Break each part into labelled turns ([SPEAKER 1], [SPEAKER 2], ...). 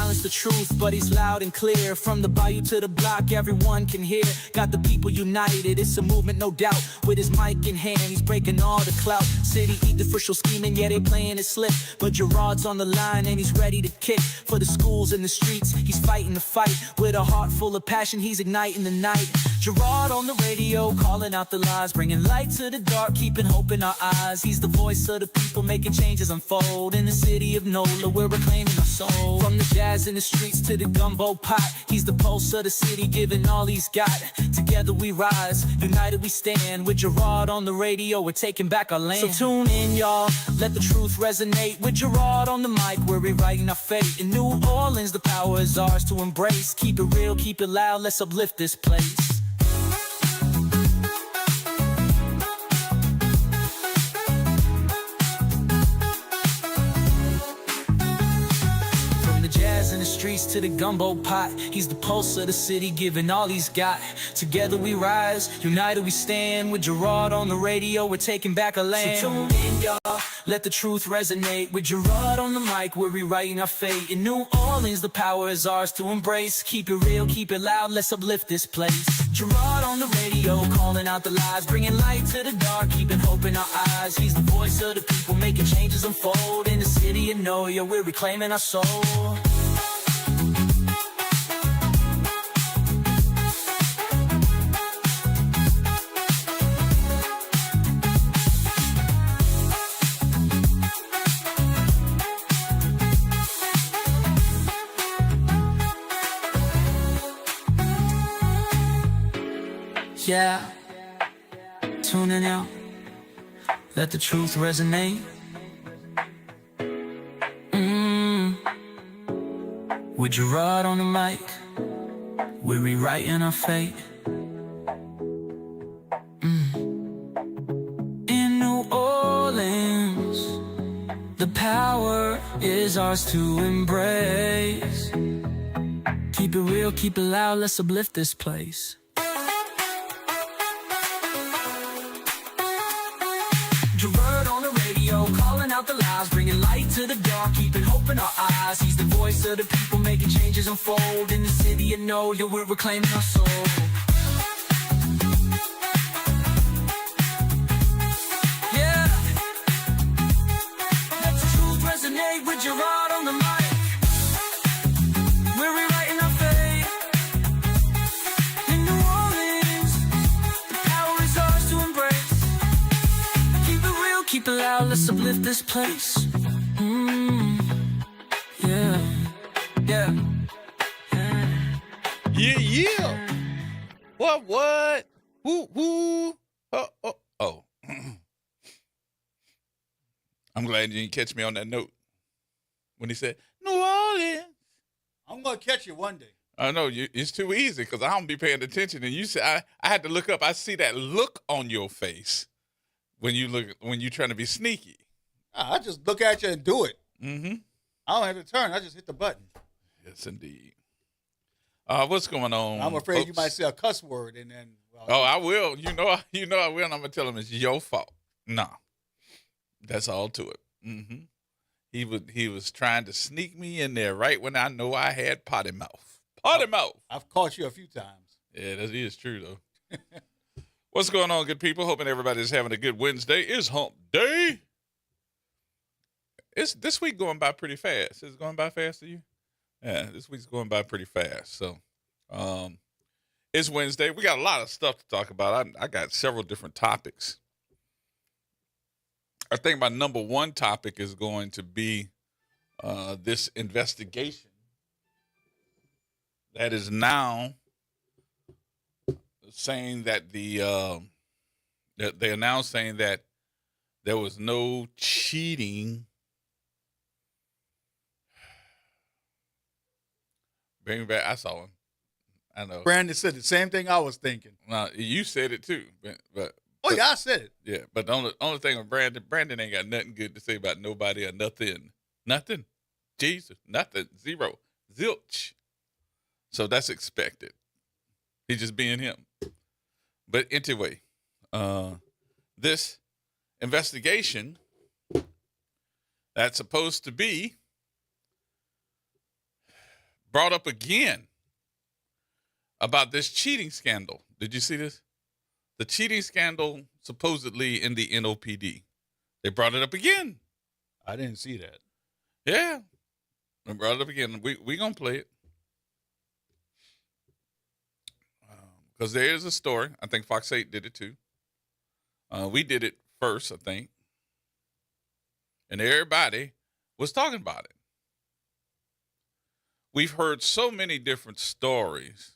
[SPEAKER 1] silence the truth, but he's loud and clear. From the bayou to the block, everyone can hear. Got the people united, it's a movement, no doubt. With his mic in hand, he's breaking all the clout. City eat the official scheming, yeah, they playing it slick. But Gerod's on the line and he's ready to kick. For the schools and the streets, he's fighting the fight. With a heart full of passion, he's igniting the night. Gerod on the radio, calling out the lies, bringing light to the dark, keeping hope in our eyes. He's the voice of the people, making changes unfold. In the city of NOLA, we're reclaiming our soul. From the jazz in the streets to the gumbo pot, he's the pulse of the city, giving all he's got. Together we rise, united we stand. With Gerod on the radio, we're taking back our land. So tune in, y'all, let the truth resonate. With Gerod on the mic, we're rewriting our fate. In New Orleans, the power is ours to embrace. Keep it real, keep it loud, let's uplift this place. In the streets to the gumbo pot, he's the pulse of the city, giving all he's got. Together we rise, united we stand. With Gerod on the radio, we're taking back our land. So tune in, y'all, let the truth resonate. With Gerod on the mic, we're rewriting our fate. In New Orleans, the power is ours to embrace. Keep it real, keep it loud, let's uplift this place. Gerod on the radio, calling out the lies, bringing light to the dark, keeping hope in our eyes. He's the voice of the people, making changes unfold. In the city of NOLA, we're reclaiming our soul. Yeah, tuning out, let the truth resonate. With Gerod on the mic, we're rewriting our fate. In New Orleans, the power is ours to embrace. Keep it real, keep it loud, let's uplift this place. Gerod on the radio, calling out the lies, bringing light to the dark, keeping hope in our eyes. He's the voice of the people, making changes unfold. In the city of NOLA, we're reclaiming our soul. Yeah, let the truth resonate. With Gerod on the mic, we're rewriting our fate. In New Orleans, the power is ours to embrace. Keep it loud, let's uplift this place. Yeah, yeah,
[SPEAKER 2] yeah, yeah. What? Woo, woo. Oh. I'm glad you didn't catch me on that note when he said New Orleans.
[SPEAKER 3] I'm gonna catch you one day.
[SPEAKER 2] I know it's too easy because I don't be paying attention, and you said I had to look up. I see that look on your face. When you're trying to be sneaky.
[SPEAKER 3] I just look at you and do it.
[SPEAKER 2] Mm-hmm.
[SPEAKER 3] I don't have to turn. I just hit the button.
[SPEAKER 2] Yes, indeed. What's going on?
[SPEAKER 3] I'm afraid
[SPEAKER 2] folks?
[SPEAKER 3] You might say a cuss word and then.
[SPEAKER 2] Oh, I will. You know I will. And I'm gonna tell him it's your fault. No, that's all to it. Mm-hmm. He was trying to sneak me in there right when I know I had potty mouth. Potty mouth.
[SPEAKER 3] I've caught you a few times.
[SPEAKER 2] Yeah, that is true though. What's going on, good people? Hoping everybody's having a good Wednesday. It's hump day. It's this week going by pretty fast. Is it going by fast to you? Yeah, this week's going by pretty fast. So it's Wednesday. We got a lot of stuff to talk about. I got several different topics. I think my number one topic is going to be this investigation that is now saying that they announced saying that there was no cheating. Bring me back. I saw him. I know.
[SPEAKER 3] Brandon said the same thing I was thinking.
[SPEAKER 2] No, you said it too, but
[SPEAKER 3] oh yeah, I said it.
[SPEAKER 2] Yeah, but the only thing with Brandon ain't got nothing good to say about nobody or nothing. Jesus, nothing, zero, zilch. So that's expected. He's just being him. But anyway, this investigation that's supposed to be brought up again about this cheating scandal. Did you see this? The cheating scandal supposedly in the NOPD. They brought it up again.
[SPEAKER 3] I didn't see that.
[SPEAKER 2] Yeah. They brought it up again. We going to play it. Because there is a story. I think Fox 8 did it too. We did it first, I think. And everybody was talking about it. We've heard so many different stories.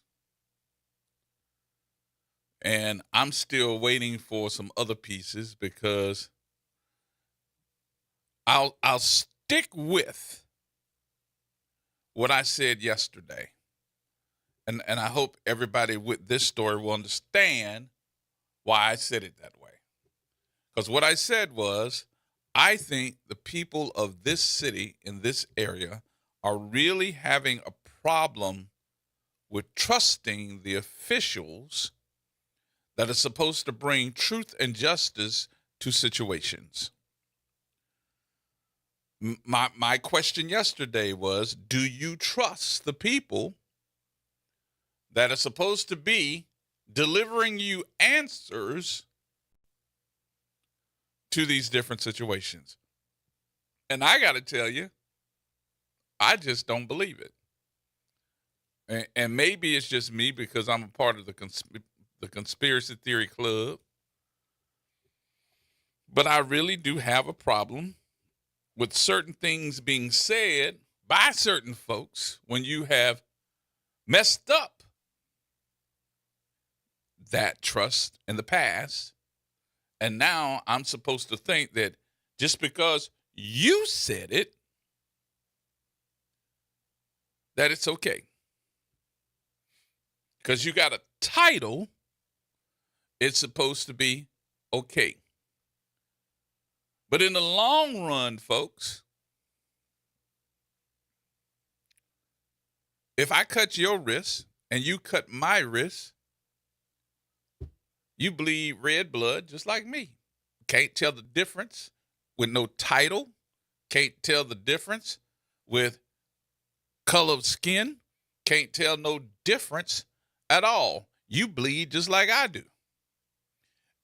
[SPEAKER 2] And I'm still waiting for some other pieces because I'll stick with what I said yesterday. And I hope everybody with this story will understand why I said it that way. Because what I said was, I think the people of this city in this area are really having a problem with trusting the officials that are supposed to bring truth and justice to situations. My question yesterday was, do you trust the people that are supposed to be delivering you answers to these different situations? And I got to tell you, I just don't believe it. And maybe it's just me because I'm a part of the conspiracy theory club. But I really do have a problem with certain things being said by certain folks when you have messed up that trust in the past. And now I'm supposed to think that just because you said it, that it's okay. Because you got a title, it's supposed to be okay. But in the long run, folks, if I cut your wrist and you cut my wrist, you bleed red blood just like me. Can't tell the difference with no title. Can't tell the difference with color of skin. Can't tell no difference at all. You bleed just like I do.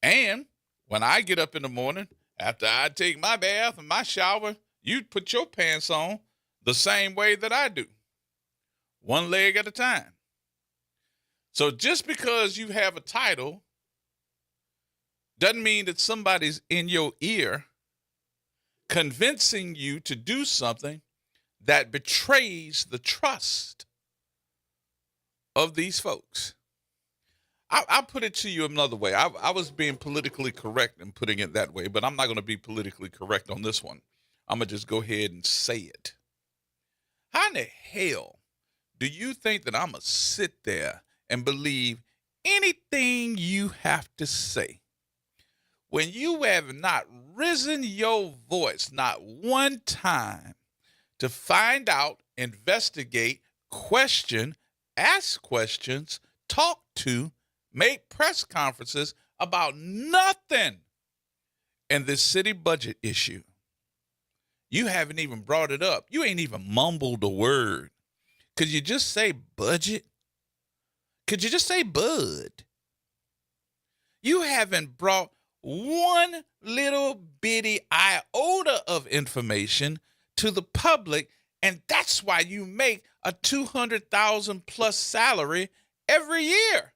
[SPEAKER 2] And when I get up in the morning, after I take my bath and my shower, you put your pants on the same way that I do. One leg at a time. So just because you have a title doesn't mean that somebody's in your ear convincing you to do something that betrays the trust of these folks. I'll put it to you another way. I was being politically correct in putting it that way, but I'm not going to be politically correct on this one. I'm going to just go ahead and say it. How in the hell do you think that I'm going to sit there and believe anything you have to say when you have not risen your voice not one time to find out, investigate, question, ask questions, talk to, make press conferences about nothing in this city budget issue? You haven't even brought it up. You ain't even mumbled a word. Could you just say budget? Could you just say bud? You haven't brought one little bitty iota of information to the public, and that's why you make a $200,000 plus salary every year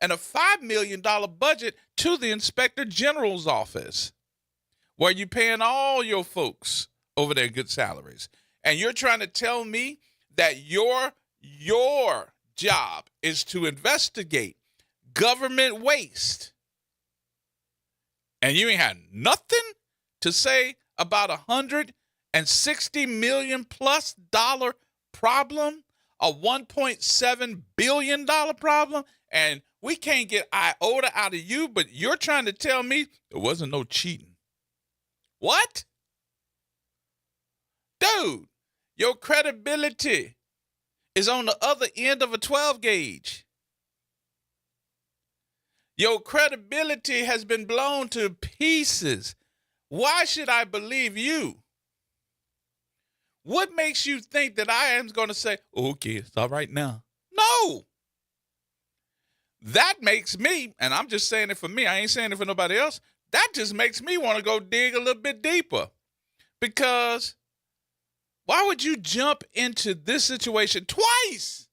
[SPEAKER 2] and a $5 million budget to the Inspector General's office, where you're paying all your folks over there good salaries. And you're trying to tell me that your job is to investigate government waste, and you ain't had nothing to say about $160 million plus problem, a $1.7 billion problem, and we can't get iota out of you, but you're trying to tell me there wasn't no cheating. What? Dude, your credibility is on the other end of a 12 gauge. Your credibility has been blown to pieces. Why should I believe you What makes you think that I am going to say, okay, it's all right now? No. That makes me, and I'm just saying it for me, I ain't saying it for nobody else, that just makes me want to go dig a little bit deeper. Because why would you jump into this situation twice?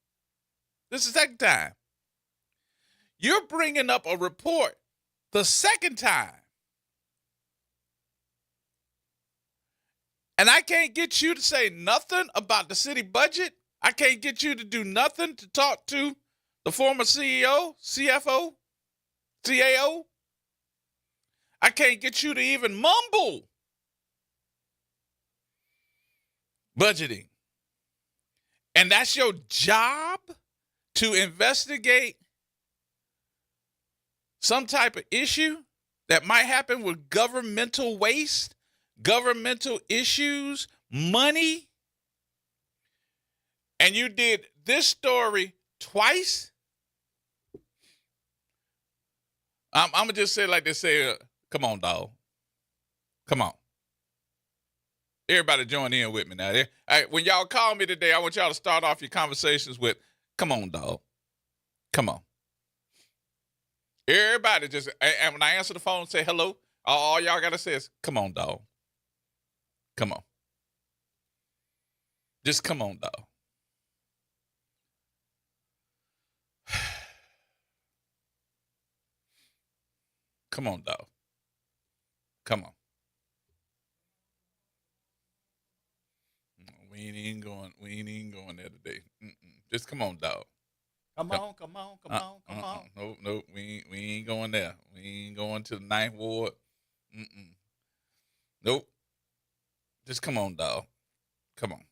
[SPEAKER 2] This is the second time. You're bringing up a report the second time. And I can't get you to say nothing about the city budget. I can't get you to do nothing to talk to the former CEO, CFO, CAO. I can't get you to even mumble budgeting. And that's your job, to investigate some type of issue that might happen with governmental waste, governmental issues, money. And you did this story twice. I'm going to just say like they say, come on, dog. Come on. Everybody join in with me now. When y'all call me today, I want y'all to start off your conversations with, come on, dog. Come on. Everybody just, and when I answer the phone and say hello, all y'all got to say is, come on, dog. Come on. Just come on, dog. Come on, dog. Come on. We ain't even going there today. Just come on, dog.
[SPEAKER 3] Come on.
[SPEAKER 2] Nope. We ain't going there. We ain't going to the Ninth Ward. Nope. Just come on, dog. Come on.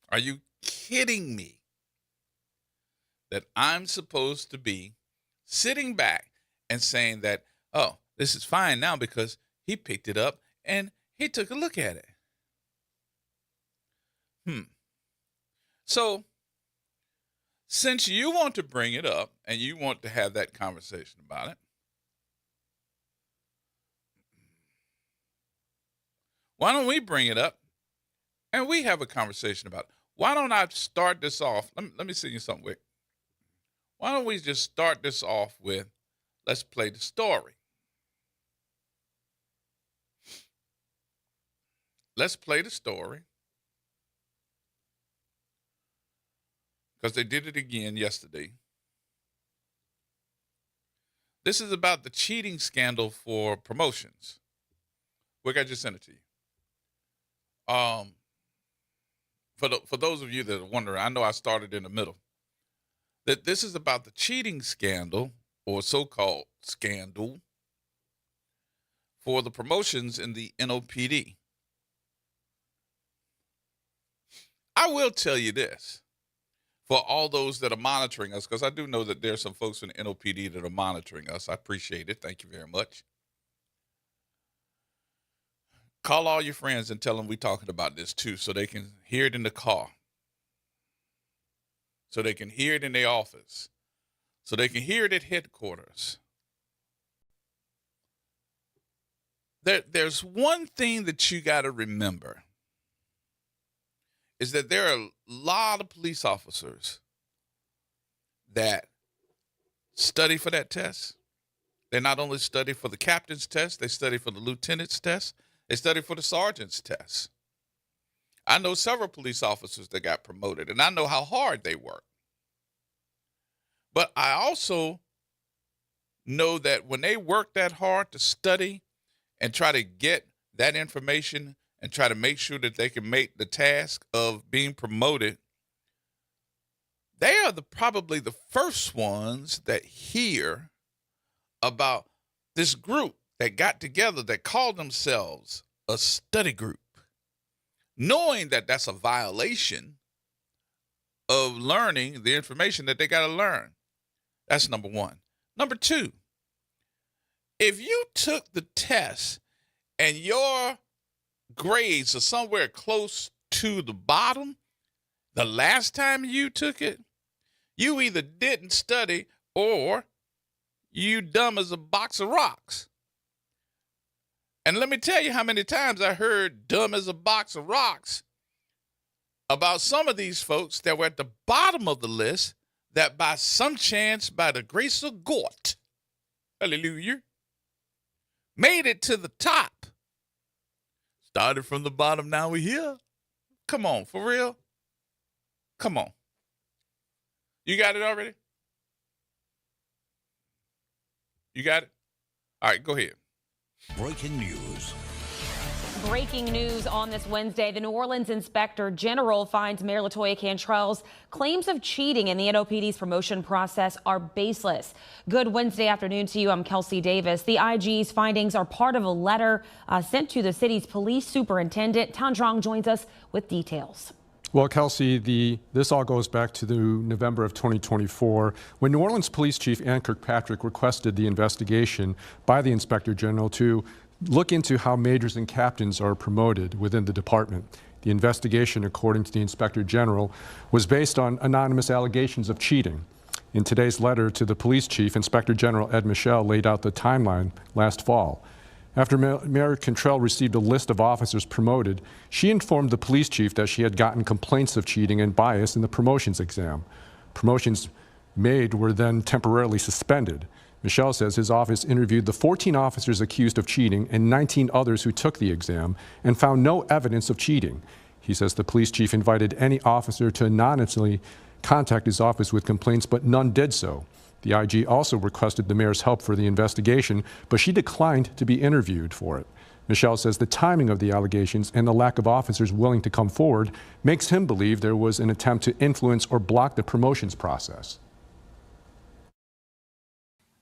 [SPEAKER 2] Are you kidding me that I'm supposed to be sitting back and saying that, oh, this is fine now because he picked it up and he took a look at it? So, since you want to bring it up and you want to have that conversation about it, why don't we bring it up and we have a conversation about it? Why don't I start this off? Let me see you something, Wick. Why don't we just start this off with, let's play the story. Let's play the story. Because they did it again yesterday. This is about the cheating scandal for promotions. Wick, I just sent it to you. For those of you that are wondering, I know I started in the middle. That this is about the cheating scandal, or so-called scandal, for the promotions in the NOPD. I will tell you this. For all those that are monitoring us, because I do know that there's some folks in the NOPD that are monitoring us. I appreciate it. Thank you very much. Call all your friends and tell them we're talking about this too, so they can hear it in the car, so they can hear it in their office, so they can hear it at headquarters. There's one thing that you got to remember. Is that there are a lot of police officers that study for that test. They not only study for the captain's test, they study for the lieutenant's test, they study for the sergeant's test. I know several police officers that got promoted, and I know how hard they work. But I also know that when they work that hard to study and try to get that information and try to make sure that they can make the task of being promoted, they are probably the first ones that hear about this group that got together that called themselves a study group, knowing that that's a violation of learning the information that they got to learn. That's number one. Number two, if you took the test and your grades are somewhere close to the bottom the last time you took it, you either didn't study or you dumb as a box of rocks. And let me tell you how many times I heard dumb as a box of rocks about some of these folks that were at the bottom of the list that by some chance, by the grace of God, hallelujah, made it to the top. Started from the bottom, now we're here. Come on, for real? Come on. You got it already? You got it? All right, go ahead.
[SPEAKER 4] Breaking news.
[SPEAKER 5] Breaking news on this Wednesday. The New Orleans Inspector General finds Mayor LaToya Cantrell's claims of cheating in the NOPD's promotion process are baseless. Good Wednesday afternoon to you. I'm Kelsey Davis. The IG's findings are part of a letter sent to the city's police superintendent. Tan Zhang joins us with details.
[SPEAKER 6] Well, Kelsey, this all goes back to the November of 2024 when New Orleans Police Chief Ann Kirkpatrick requested the investigation by the Inspector General to look into how majors and captains are promoted within the department. The investigation, according to the Inspector General, was based on anonymous allegations of cheating. In today's letter to the police chief, Inspector General Ed Michel laid out the timeline last fall. After Mayor Cantrell received a list of officers promoted, she informed the police chief that she had gotten complaints of cheating and bias in the promotions exam. Promotions made were then temporarily suspended. Michel says his office interviewed the 14 officers accused of cheating and 19 others who took the exam and found no evidence of cheating. He says the police chief invited any officer to anonymously contact his office with complaints, but none did so. The IG also requested the mayor's help for the investigation, but she declined to be interviewed for it. Michel says the timing of the allegations and the lack of officers willing to come forward makes him believe there was an attempt to influence or block the promotions process.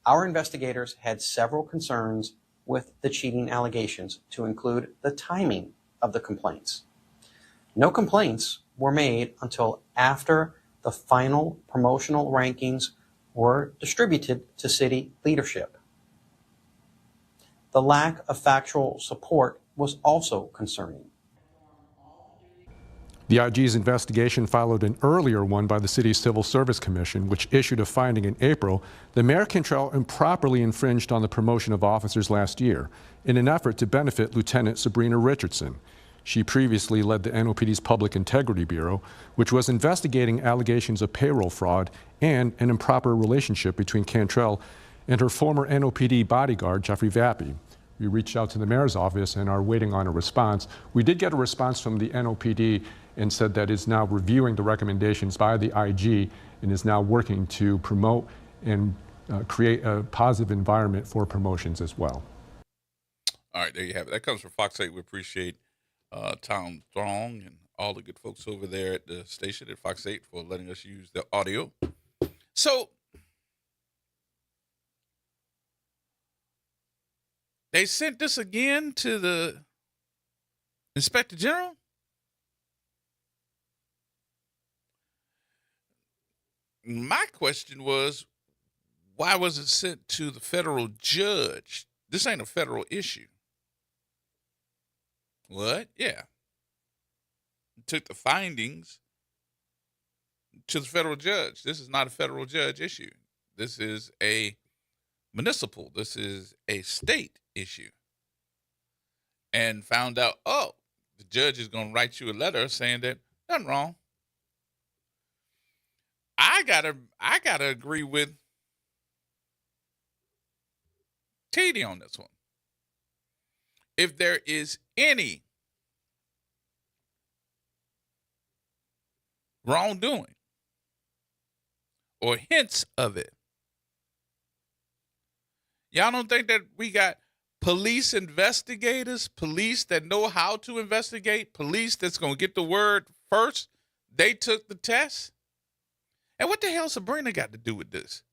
[SPEAKER 7] Our investigators had several concerns with the cheating allegations, to include the timing of the complaints. No complaints were made until after the final promotional rankings were distributed to city leadership. The lack of factual support was also concerning.
[SPEAKER 6] The IG's investigation followed an earlier one by the city's Civil Service Commission, which issued a finding in April that Mayor Cantrell improperly infringed on the promotion of officers last year in an effort to benefit Lieutenant Sabrina Richardson. She previously led the NOPD's Public Integrity Bureau, which was investigating allegations of payroll fraud and an improper relationship between Cantrell and her former NOPD bodyguard, Jeffrey Vappy. We reached out to the mayor's office and are waiting on a response. We did get a response from the NOPD and said that it's now reviewing the recommendations by the IG and is now working to promote and create a positive environment for promotions as well.
[SPEAKER 2] All right, there you have it. That comes from Fox 8. We appreciate Tom Strong and all the good folks over there at the station at Fox 8 for letting us use the audio. So, they sent this again to the Inspector General? My question was, why was it sent to the federal judge? This ain't a federal issue. What? Yeah. Took the findings to the federal judge. This is not a federal judge issue. This is a municipal. This is a state issue. And found out, oh, the judge is going to write you a letter saying that nothing wrong. I gotta agree with Katie on this one. If there is any wrongdoing or hints of it, y'all don't think that we got police investigators, police that know how to investigate, police that's going to get the word first? They took the test. And what the hell Sabrina got to do with this?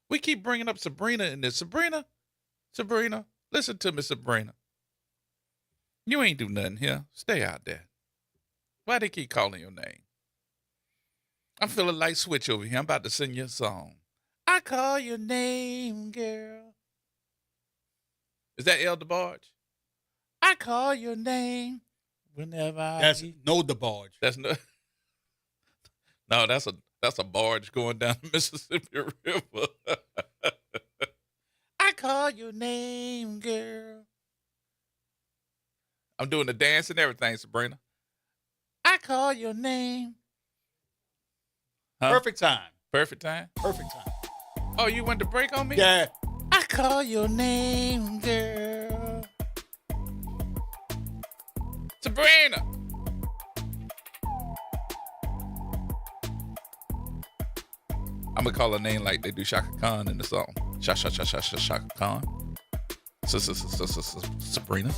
[SPEAKER 2] We keep bringing up Sabrina in this. Sabrina, listen to me, Sabrina. You ain't do nothing here. Stay out there. Why they keep calling your name? I'm feeling like Switch over here. I'm about to sing you a song. I call your name, girl. Is that El DeBarge? I call your name whenever I...
[SPEAKER 3] That's no DeBarge.
[SPEAKER 2] That's no... No, that's a barge going down the Mississippi River. I call your name, girl. I'm doing the dance and everything, Sabrina. I call your name. Huh?
[SPEAKER 3] Perfect time.
[SPEAKER 2] Perfect time.
[SPEAKER 3] Perfect time.
[SPEAKER 2] Oh, you went to break on me?
[SPEAKER 3] Yeah.
[SPEAKER 2] I call your name, girl. Sabrina. I'm gonna call her name like they do Shaka Khan in the song. Shaka Khan. Sabrina.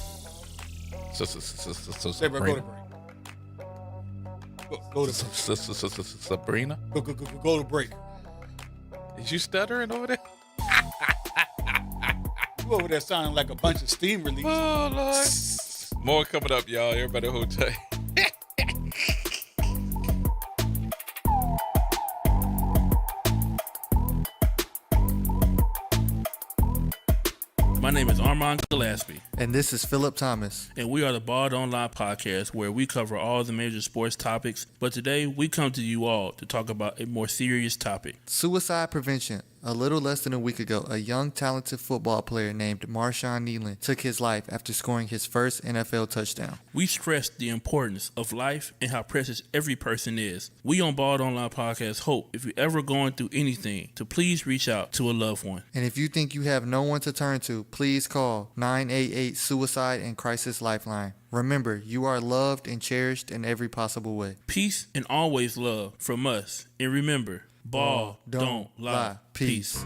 [SPEAKER 3] Say, bro, go to break. Go to break.
[SPEAKER 2] Sabrina.
[SPEAKER 3] Go to break.
[SPEAKER 2] Is you stuttering over there?
[SPEAKER 3] You over there sounding like a bunch of steam release.
[SPEAKER 2] Oh, Lord. More coming up, y'all. Everybody hold tight.
[SPEAKER 8] My name is Armand Gillespie,
[SPEAKER 9] And this is Philip Thomas.
[SPEAKER 8] and we are the Balled Online podcast where we cover all the major sports topics. But today, we come to you all to talk about a more serious topic.
[SPEAKER 9] Suicide prevention. A little less than a week ago, a young, talented football player named Marshawn Nealon took his life after scoring his first NFL touchdown.
[SPEAKER 8] We stress the importance of life and how precious every person is. We on Balled Online podcast hope if you're ever going through anything to please reach out to a loved one.
[SPEAKER 9] And if you think you have no one to turn to, please call 988 Suicide and Crisis Lifeline. Remember, you are loved and cherished in every possible way.
[SPEAKER 8] Peace and always love from us. And remember, ball don't lie. Peace.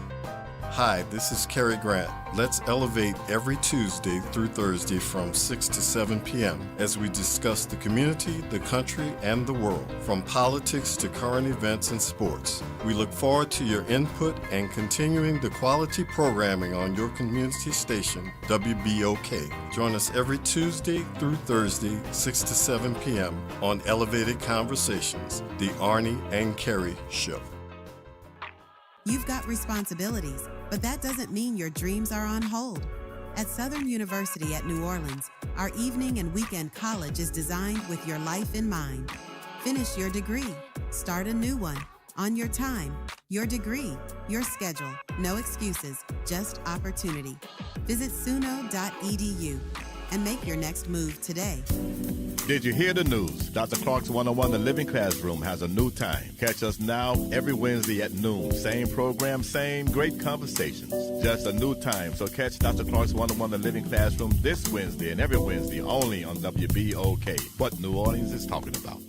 [SPEAKER 10] Hi, this is Cary Grant. Let's elevate every Tuesday through Thursday from 6 to 7 p.m. as we discuss the community, the country, and the world, from politics to current events and sports. We look forward to your input and continuing the quality programming on your community station, WBOK. Join us every Tuesday through Thursday, 6 to 7 p.m. on Elevated Conversations, the Arnie and Cary Show.
[SPEAKER 11] You've got responsibilities, but that doesn't mean your dreams are on hold. At Southern University at New Orleans, our evening and weekend college is designed with your life in mind. Finish your degree, start a new one, on your time, your degree, your schedule, no excuses, just opportunity. Visit suno.edu and make your next move today.
[SPEAKER 12] Did you hear the news? Dr. Clark's 101 The Living Classroom has a new time. Catch us now every Wednesday at noon. Same program, same great conversations. Just a new time. So catch Dr. Clark's 101 The Living Classroom this Wednesday and every Wednesday only on WBOK. What New Orleans is talking about.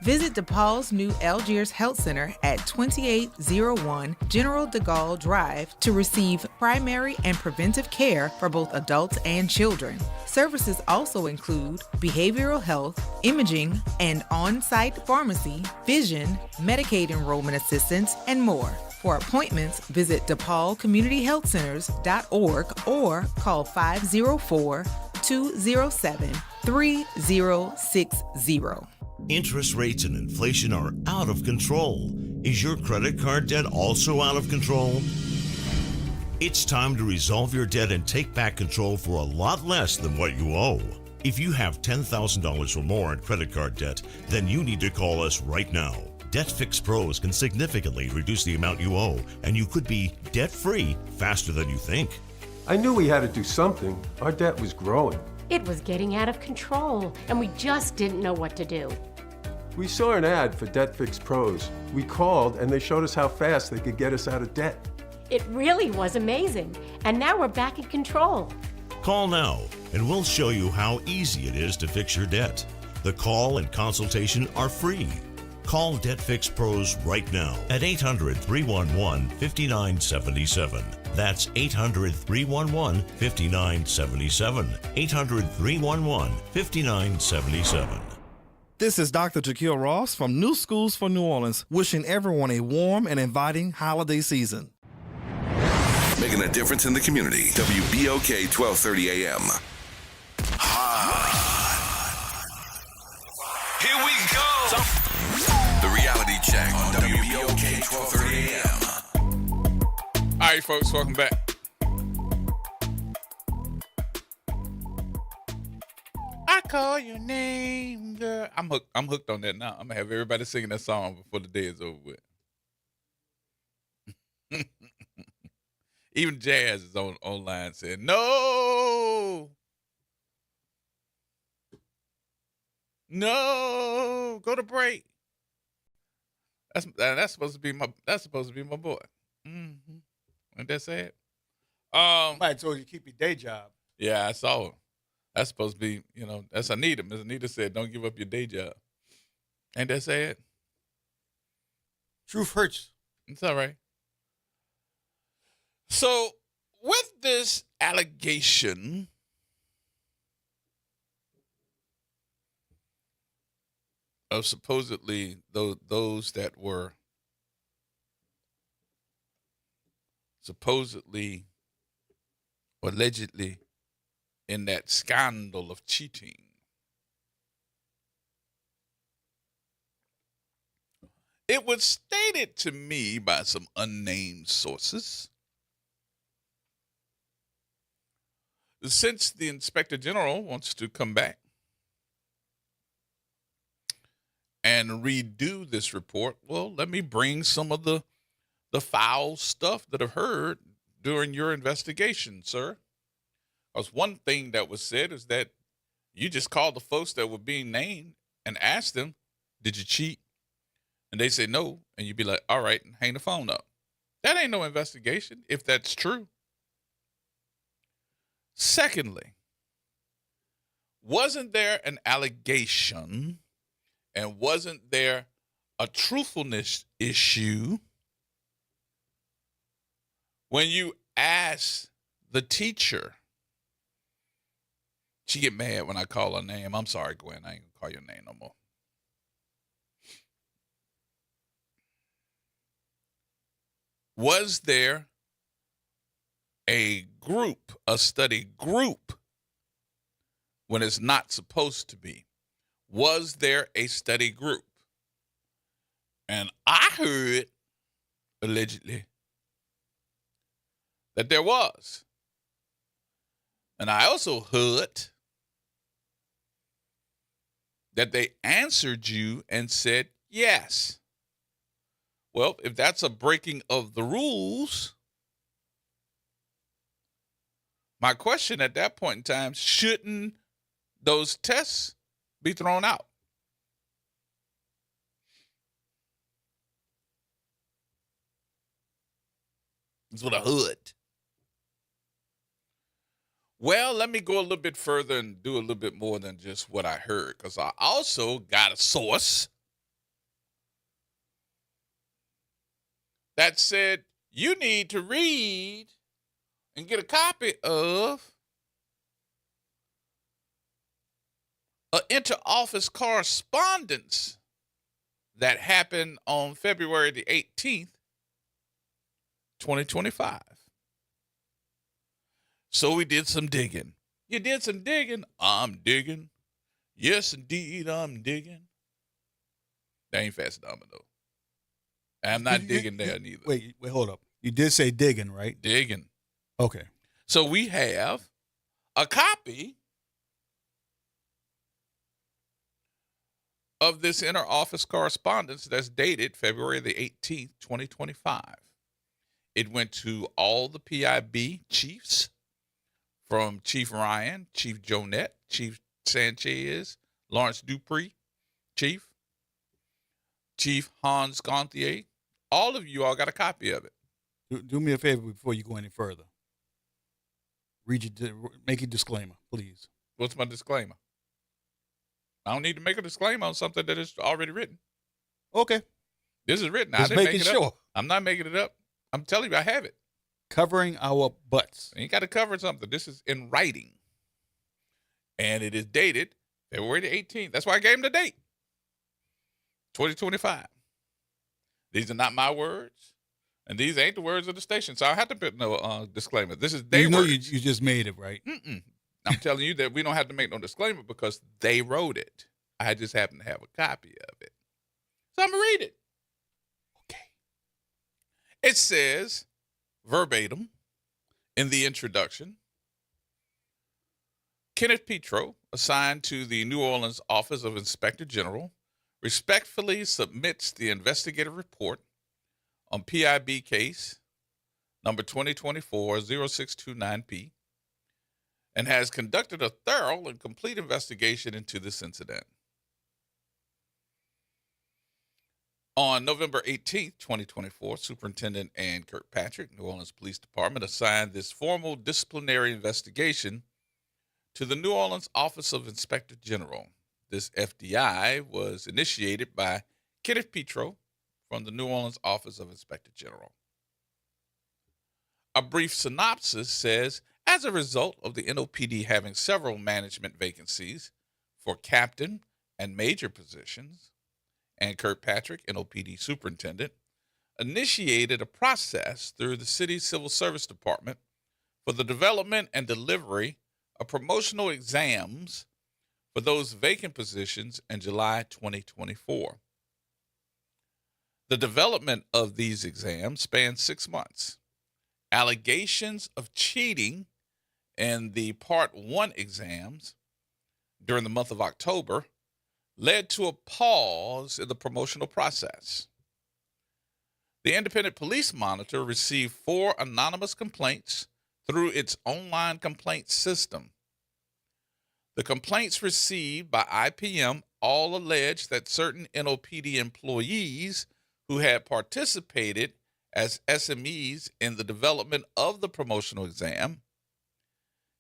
[SPEAKER 13] Visit DePaul's new Algiers Health Center at 2801 General de Gaulle Drive to receive primary and preventive care for both adults and children. Services also include behavioral health, imaging, and on-site pharmacy, vision, Medicaid enrollment assistance, and more. For appointments, visit DePaulCommunityHealthCenters.org or call 504-207-3060.
[SPEAKER 4] Interest rates and inflation are out of control. Is your credit card debt also out of control? It's time to resolve your debt and take back control for a lot less than what you owe. If you have $10,000 or more in credit card debt, then you need to call us right now. Debt Fix Pros can significantly reduce the amount you owe, and you could be debt-free faster than you think.
[SPEAKER 14] I knew we had to do something. Our debt was growing.
[SPEAKER 15] It was getting out of control, and we just didn't know what to do.
[SPEAKER 14] We saw an ad for Debt Fix Pros. We called, and they showed us how fast they could get us out of debt.
[SPEAKER 15] It really was amazing, and now we're back in control.
[SPEAKER 4] Call now, and we'll show you how easy it is to fix your debt. The call and consultation are free. Call Debt Fix Pros right now at 800-311-5977. That's 800-311-5977. 800-311-5977.
[SPEAKER 16] This is Dr. Jaquil Ross from New Schools for New Orleans, wishing everyone a warm and inviting holiday season.
[SPEAKER 17] Making a difference in the community. WBOK 1230 AM. Here we go. The reality check on WBOK 1230 AM.
[SPEAKER 2] All right, folks, welcome back. I call your name, girl. I'm hooked on that now. I'm gonna have everybody singing that song before the day is over with. Even Jazz is online saying no. No, go to break. That's supposed to be my boy. Mm-hmm. Ain't that sad?
[SPEAKER 3] Somebody told you to keep your day job.
[SPEAKER 2] Yeah, I saw him. That's supposed to be, that's Anita. Miss Anita said, don't give up your day job. Ain't that sad?
[SPEAKER 3] Truth hurts.
[SPEAKER 2] It's all right. So, with this allegation of supposedly those that were supposedly or allegedly in that scandal of cheating, it was stated to me by some unnamed sources, since the Inspector General wants to come back and redo this report, well, let me bring some of the foul stuff that I've heard during your investigation, sir. Because one thing that was said is that you just called the folks that were being named and asked them, did you cheat? And they say no, and you'd be like, all right, and hang the phone up. That ain't no investigation, if that's true. Secondly, wasn't there an allegation and wasn't there a truthfulness issue when you asked the teacher? She get mad when I call her name. I'm sorry, Gwen. I ain't gonna call your name no more. Was there a group, a study group, when it's not supposed to be? Was there a study group? And I heard, allegedly, that there was. And I also heard that they answered you and said yes. Well, if that's a breaking of the rules, my question at that point in time, shouldn't those tests be thrown out? That's what I heard. Well, let me go a little bit further and do a little bit more than just what I heard, because I also got a source that said you need to read and get a copy of an inter-office correspondence that happened on February the 18th, 2025. So we did some digging. You did some digging? I'm digging. Yes, indeed, I'm digging. That ain't Fast Domino. I'm not digging there neither.
[SPEAKER 3] Wait, hold up. You did say digging, right?
[SPEAKER 2] Digging.
[SPEAKER 3] Okay.
[SPEAKER 2] So we have a copy of this inter-office correspondence that's dated February the 18th, 2025. It went to all the PIB chiefs, from Chief Ryan, Chief Jonette, Chief Sanchez, Lawrence Dupree, Chief Hans Gonthier. All of you all got a copy of it.
[SPEAKER 3] Do me a favor before you go any further. Make a disclaimer, please.
[SPEAKER 2] What's my disclaimer? I don't need to make a disclaimer on something that is already written.
[SPEAKER 3] Okay.
[SPEAKER 2] This is written.
[SPEAKER 3] Just
[SPEAKER 2] I didn't
[SPEAKER 3] making
[SPEAKER 2] make it
[SPEAKER 3] sure.
[SPEAKER 2] up. I'm not making it up. I'm telling you, I have it.
[SPEAKER 3] Covering our butts.
[SPEAKER 2] You ain't got to cover something. This is in writing. And it is dated February the 18th. That's why I gave him the date. 2025. These are not my words. And these ain't the words of the station. So I have to put no disclaimer. This is their words.
[SPEAKER 3] You just made it, right?
[SPEAKER 2] I'm telling you that we don't have to make no disclaimer because they wrote it. I just happen to have a copy of it. So I'm going to read it. Okay. It says, verbatim, in the introduction, Kenneth Petro, assigned to the New Orleans Office of Inspector General, respectfully submits the investigative report on PIB case number 2024-0629P and has conducted a thorough and complete investigation into this incident. On November 18th, 2024, Superintendent Ann Kirkpatrick, New Orleans Police Department, assigned this formal disciplinary investigation to the New Orleans Office of Inspector General. This FDI was initiated by Kenneth Petro from the New Orleans Office of Inspector General. A brief synopsis says, as a result of the NOPD having several management vacancies for captain and major positions, and Kirkpatrick, NOPD superintendent, initiated a process through the city's civil service department for the development and delivery of promotional exams for those vacant positions in July 2024. The development of these exams spanned 6 months. Allegations of cheating in the Part 1 exams during the month of October led to a pause in the promotional process. The Independent Police Monitor received 4 anonymous complaints through its online complaint system. The complaints received by IPM all alleged that certain NOPD employees who had participated as SMEs in the development of the promotional exam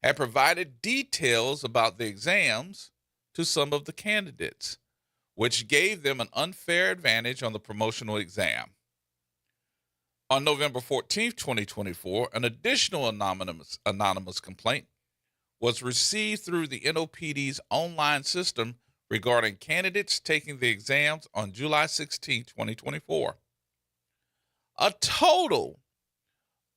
[SPEAKER 2] had provided details about the exams to some of the candidates, which gave them an unfair advantage on the promotional exam. On November 14, 2024, an additional anonymous complaint was received through the NOPD's online system regarding candidates taking the exams on July 16, 2024. A total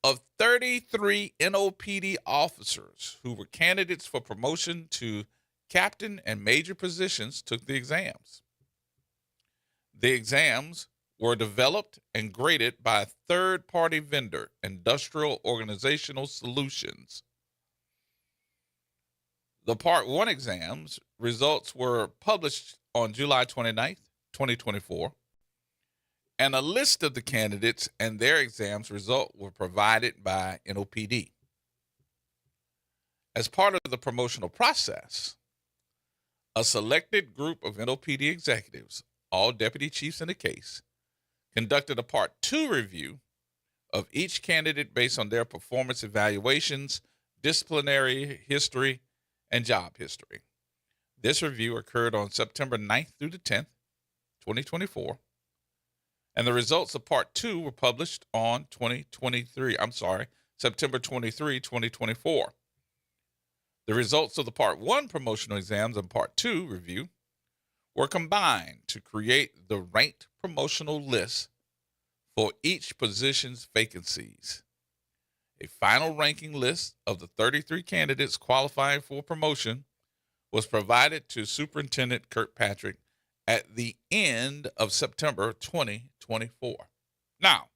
[SPEAKER 2] of 33 NOPD officers who were candidates for promotion to captain and major positions took the exams. The exams were developed and graded by a third-party vendor, Industrial Organizational Solutions. The Part 1 exams results were published on July 29, 2024, and a list of the candidates and their exams result were provided by NOPD. As part of the promotional process, a selected group of NOPD executives, all deputy chiefs in the case, conducted a Part 2 review of each candidate based on their performance evaluations, disciplinary history, and job history. This review occurred on September 9th through the 10th, 2024, and the results of Part 2 were published on September 23, 2024. The results of the Part 1 promotional exams and Part 2 review were combined to create the ranked promotional list for each position's vacancies. A final ranking list of the 33 candidates qualifying for promotion was provided to Superintendent Kirkpatrick at the end of September 2024. Now,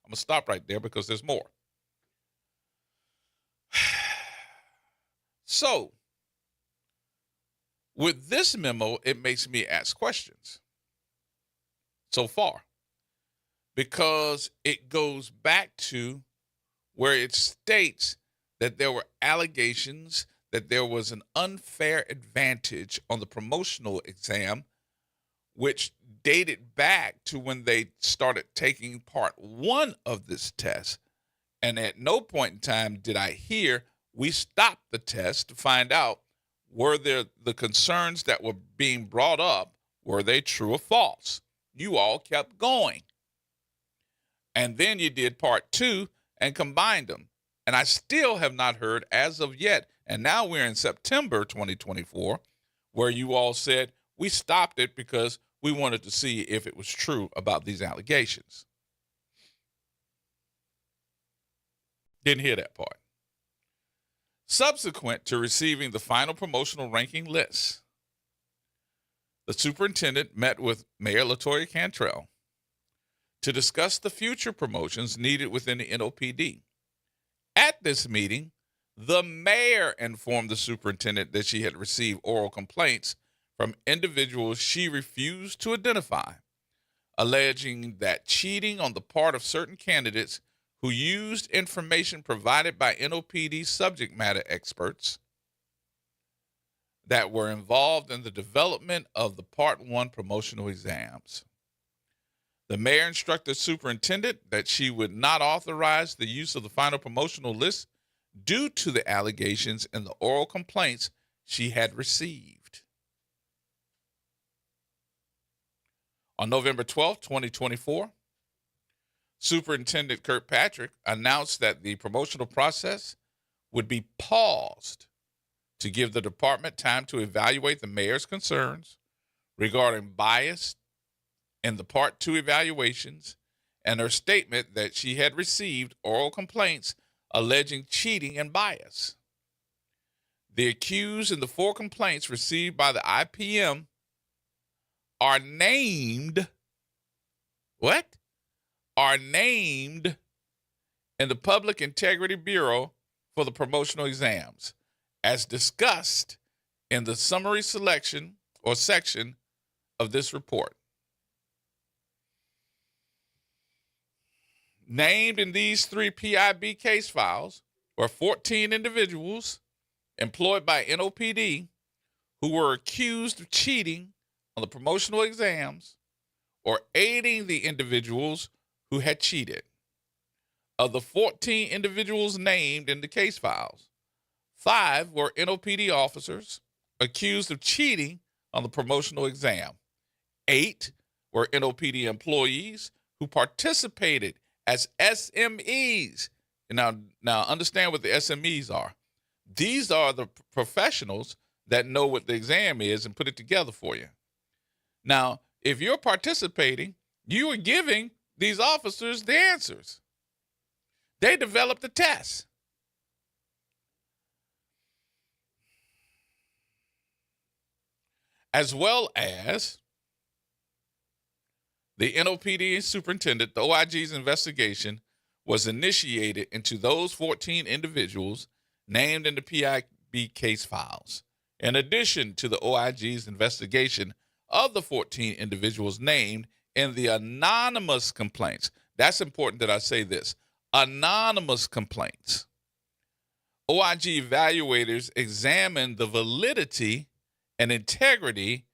[SPEAKER 2] I'm going to stop right there because there's more. So, with this memo, it makes me ask questions so far, because it goes back to where it states that there were allegations that there was an unfair advantage on the promotional exam, which dated back to when they started taking Part 1 of this test. And at no point in time did I hear we stopped the test to find out, were there the concerns that were being brought up, were they true or false? You all kept going. And then you did Part 2 and combined them. And I still have not heard as of yet, and now we're in September 2024, where you all said we stopped it because we wanted to see if it was true about these allegations. Didn't hear that part. Subsequent to receiving the final promotional ranking list, the superintendent met with Mayor LaToya Cantrell to discuss the future promotions needed within the NOPD. At this meeting, the mayor informed the superintendent that she had received oral complaints from individuals she refused to identify, alleging that cheating on the part of certain candidates who used information provided by NOPD subject matter experts that were involved in the development of the Part 1 promotional exams. The mayor instructed the superintendent that she would not authorize the use of the final promotional list due to the allegations and the oral complaints she had received. On November 12, 2024, Superintendent Kirkpatrick announced that the promotional process would be paused to give the department time to evaluate the mayor's concerns regarding bias in the Part 2 evaluations and her statement that she had received oral complaints alleging cheating and bias. The accused in the 4 complaints received by the IPM are named, are named in the Public Integrity Bureau for the promotional exams, as discussed in the summary selection or section of this report. Named in these 3 PIB case files were 14 individuals employed by NOPD who were accused of cheating on the promotional exams or aiding the individuals who had cheated. Of the 14 individuals named in the case files, 5 were NOPD officers accused of cheating on the promotional exam. 8 were NOPD employees who participated as SMEs. Now understand what the SMEs are. These are the professionals that know what the exam is and put it together for you. Now, if you're participating, you are giving these officers the answers. They developed the test. As well as the NOPD superintendent, the OIG's investigation was initiated into those 14 individuals named in the PIB case files, in addition to the OIG's investigation of the 14 individuals named in the anonymous complaints. That's important that I say this. Anonymous complaints. OIG evaluators examined the validity and integrity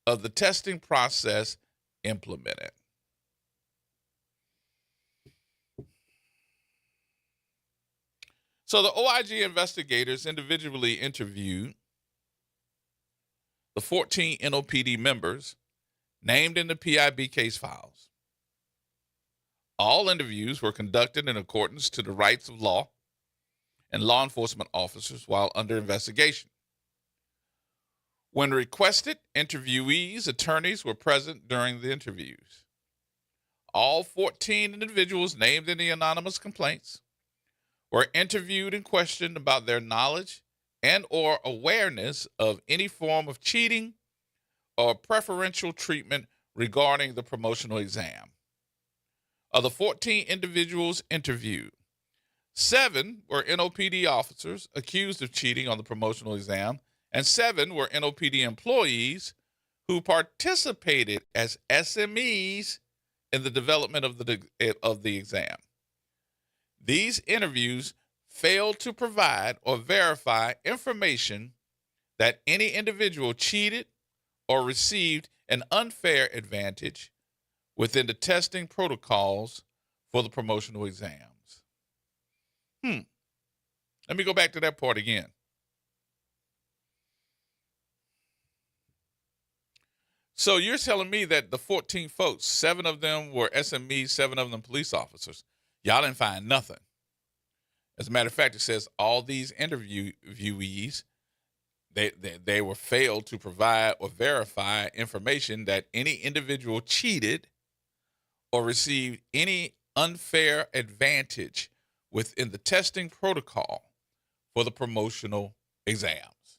[SPEAKER 2] of the testing process implemented. So the OIG investigators individually interviewed the 14 NOPD members named in the PIB case files. All interviews were conducted in accordance to the rights of law and law enforcement officers while under investigation. When requested, interviewees' attorneys were present during the interviews. All 14 individuals named in the anonymous complaints were interviewed and questioned about their knowledge and or awareness of any form of cheating or preferential treatment regarding the promotional exam. Of the 14 individuals interviewed, 7 were NOPD officers accused of cheating on the promotional exam, and 7 were NOPD employees who participated as SMEs in the development of the exam. These interviews failed to provide or verify information that any individual cheated or received an unfair advantage within the testing protocols for the promotional exams. Let me go back to that part again. So you're telling me that the 14 folks, 7 of them were SMEs, 7 of them police officers. Y'all didn't find nothing. As a matter of fact, it says all these interviewees, they were failed to provide or verify information that any individual cheated or received any unfair advantage within the testing protocol for the promotional exams.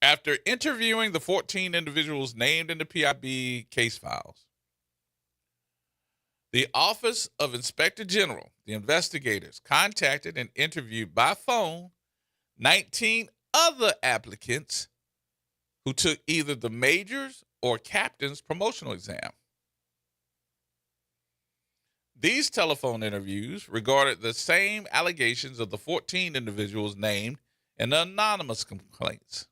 [SPEAKER 2] After interviewing the 14 individuals named in the PIB case files, the Office of Inspector General, the investigators, contacted and interviewed by phone 19 other applicants who took either the major's or captain's promotional exam. These telephone interviews regarded the same allegations of the 14 individuals named in the anonymous complaints.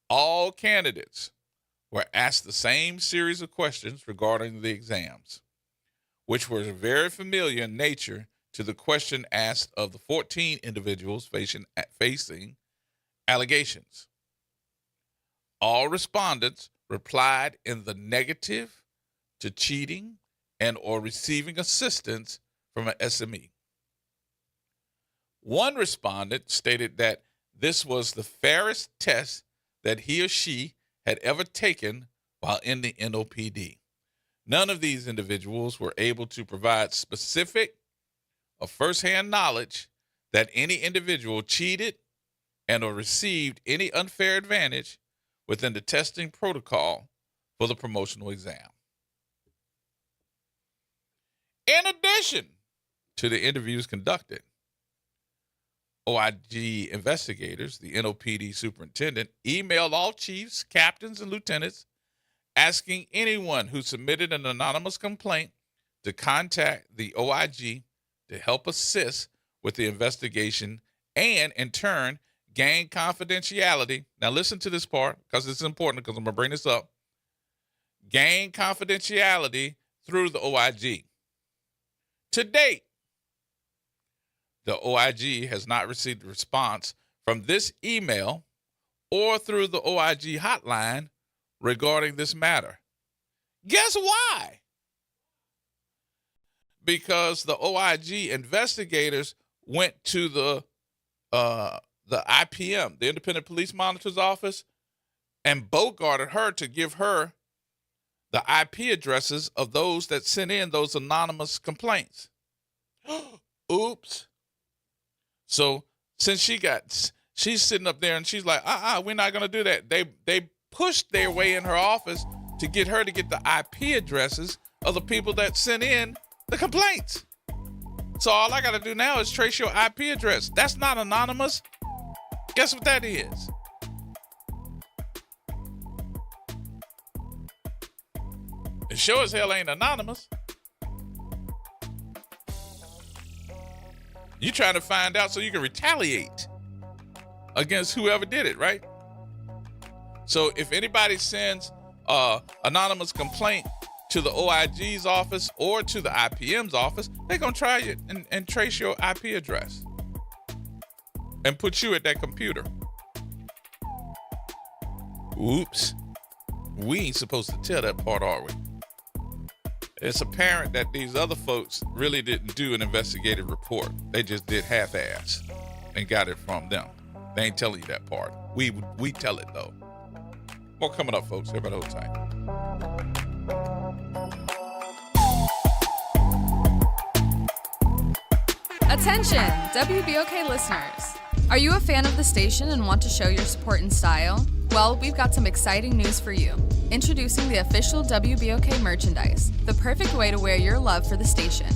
[SPEAKER 2] All candidates were asked the same series of questions regarding the exams, which were very familiar in nature to the question asked of the 14 individuals facing allegations. All respondents replied in the negative to cheating and or receiving assistance from an SME. One respondent stated that this was the fairest test that he or she had ever taken while in the NOPD. None of these individuals were able to provide specific or firsthand knowledge that any individual cheated and or received any unfair advantage within the testing protocol for the promotional exam. In addition to the interviews conducted, OIG investigators, the NOPD superintendent, emailed all chiefs, captains, and lieutenants asking anyone who submitted an anonymous complaint to contact the OIG to help assist with the investigation and, in turn, gain confidentiality. Now, listen to this part because it's important because I'm going to bring this up. Gain confidentiality through the OIG. To date, the OIG has not received a response from this email or through the OIG hotline regarding this matter. Guess why? Because the OIG investigators went to the IPM, the Independent Police Monitor's office, and bogarted her to give her the IP addresses of those that sent in those anonymous complaints. Oops. So since she's sitting up there and she's like, we're not going to do that. They pushed their way in her office to get her to get the IP addresses of the people that sent in the complaints. So all I got to do now is trace your IP address. That's not anonymous. Guess what that is? It sure as hell ain't anonymous. You trying to find out so you can retaliate against whoever did it, right? So if anybody sends anonymous complaint to the OIG's office or to the IPM's office, they're going to try it and trace your IP address and put you at that computer. Oops. We ain't supposed to tell that part, are we? It's apparent that these other folks really didn't do an investigative report. They just did half-ass and got it from them. They ain't telling you that part. We tell it, though. More coming up, folks. Everybody hold tight.
[SPEAKER 18] Attention, WBOK listeners. Are you a fan of the station and want to show your support in style? Well, we've got some exciting news for you. Introducing the official WBOK merchandise, the perfect way to wear your love for the station.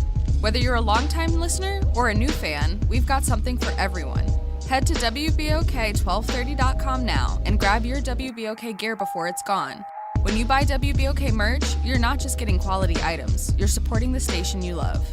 [SPEAKER 18] Whether you're a longtime listener or a new fan, we've got something for everyone. Head to WBOK1230.com now and grab your WBOK gear before it's gone. When you buy WBOK merch, you're not just getting quality items, you're supporting the station you love.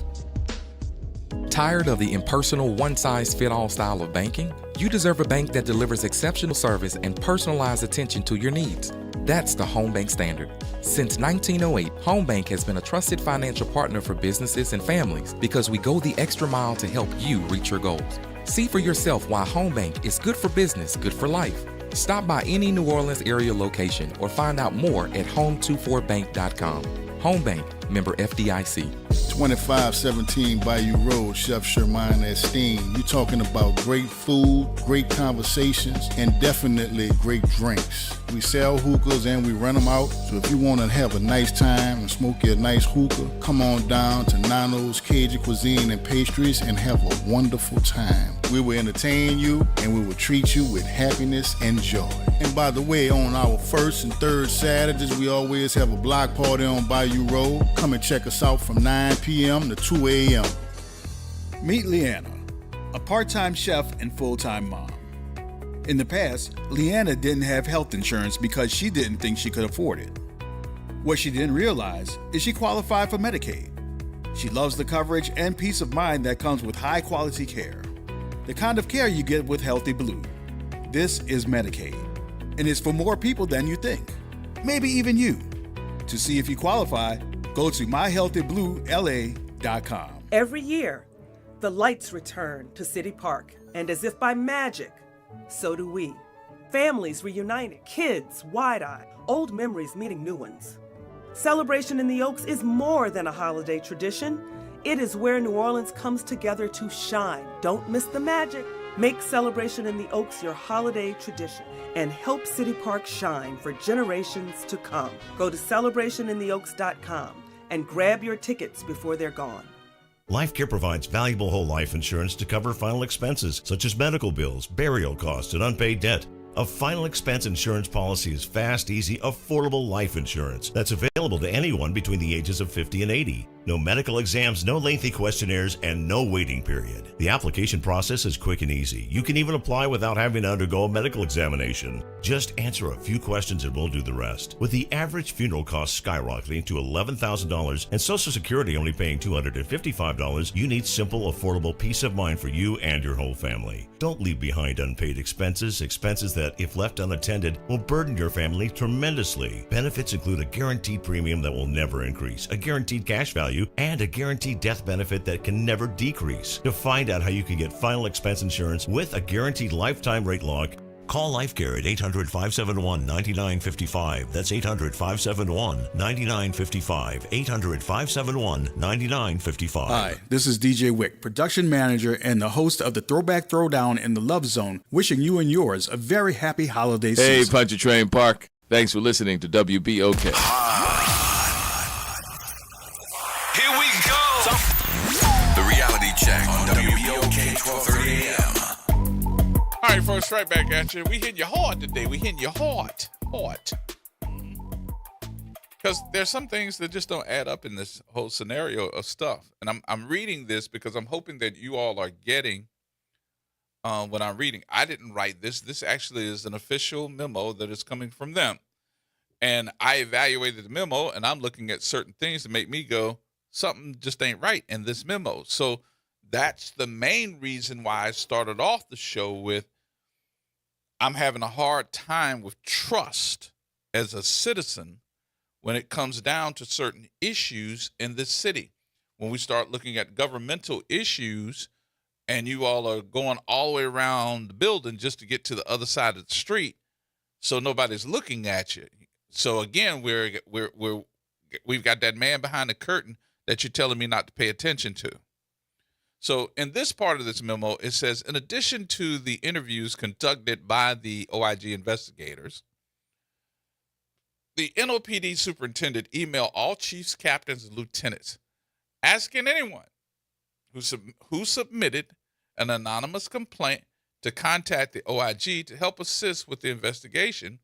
[SPEAKER 19] Tired of the impersonal, one-size-fit-all style of banking? You deserve a bank that delivers exceptional service and personalized attention to your needs. That's the Home Bank Standard. Since 1908, Home Bank has been a trusted financial partner for businesses and families because we go the extra mile to help you reach your goals. See for yourself why Home Bank is good for business, good for life. Stop by any New Orleans area location or find out more at home24bank.com. Home Bank, member FDIC.
[SPEAKER 20] 2517 Bayou Road, Chef Sherman Esteem. You talking about great food, great conversations, and definitely great drinks. We sell hookahs and we rent them out. So if you want to have a nice time and smoke your nice hookah, come on down to Nano's Cajun Cuisine and Pastries and have a wonderful time. We will entertain you and we will treat you with happiness and joy. And by the way, on our first and third Saturdays, we always have a block party on Bayou Road. Come and check us out from 9 p.m. to 2 a.m.
[SPEAKER 3] Meet Leanna, a part-time chef and full-time mom. In the past, Leanna didn't have health insurance because she didn't think she could afford it. What she didn't realize is she qualified for Medicaid. She loves the coverage and peace of mind that comes with high-quality care. The kind of care you get with Healthy Blue. This is Medicaid, and it's for more people than you think. maybe even you. To see if you qualify, go to myhealthybluela.com.
[SPEAKER 21] Every year, the lights return to City Park, and as if by magic, so do we. Families reunited, kids wide-eyed, old memories meeting new ones. Celebration in the Oaks is more than a holiday tradition. It is where New Orleans comes together to shine. Don't miss the magic. Make Celebration in the Oaks your holiday tradition and help City Park shine for generations to come. Go to celebrationintheoaks.com and grab your tickets before they're gone.
[SPEAKER 4] LifeCare provides valuable whole life insurance to cover final expenses such as medical bills, burial costs, and unpaid debt. A final expense insurance policy is fast, easy, affordable life insurance that's available to anyone between the ages of 50 and 80. No medical exams, no lengthy questionnaires, and no waiting period. The application process is quick and easy. You can even apply without having to undergo a medical examination. Just answer a few questions and we'll do the rest. With the average funeral cost skyrocketing to $11,000 and Social Security only paying $255, you need simple, affordable peace of mind for you and your whole family. Don't leave behind unpaid expenses that, if left unattended, will burden your family tremendously. Benefits include a guaranteed premium that will never increase, a guaranteed cash value, and a guaranteed death benefit that can never decrease. To find out how you can get final expense insurance with a guaranteed lifetime rate lock, call LifeCare at 800-571-9955. That's 800-571-9955. 800-571-9955.
[SPEAKER 3] Hi, this is DJ Wick, production manager and the host of the Throwback Throwdown in the Love Zone, wishing you and yours a very happy holiday season.
[SPEAKER 22] Hey, Puncher Train Park. Thanks for listening to WBOK.
[SPEAKER 17] Here we go. The reality check on WBOK 1230 AM.
[SPEAKER 2] All right, folks, right back at you. We hitting you hard today. We hitting you hard. Because there's some things that just don't add up in this whole scenario of stuff. And I'm reading this because I'm hoping that you all are getting what I'm reading. I didn't write this. This actually is an official memo that is coming from them. And I evaluated the memo, and I'm looking at certain things that make me go, something just ain't right in this memo. So that's the main reason why I started off the show with I'm having a hard time with trust as a citizen when it comes down to certain issues in this city. When we start looking at governmental issues and you all are going all the way around the building just to get to the other side of the street so nobody's looking at you. So again, we've got that man behind the curtain that you're telling me not to pay attention to. So in this part of this memo, it says, in addition to the interviews conducted by the OIG investigators, the NOPD superintendent emailed all chiefs, captains, and lieutenants asking anyone who submitted an anonymous complaint to contact the OIG to help assist with the investigation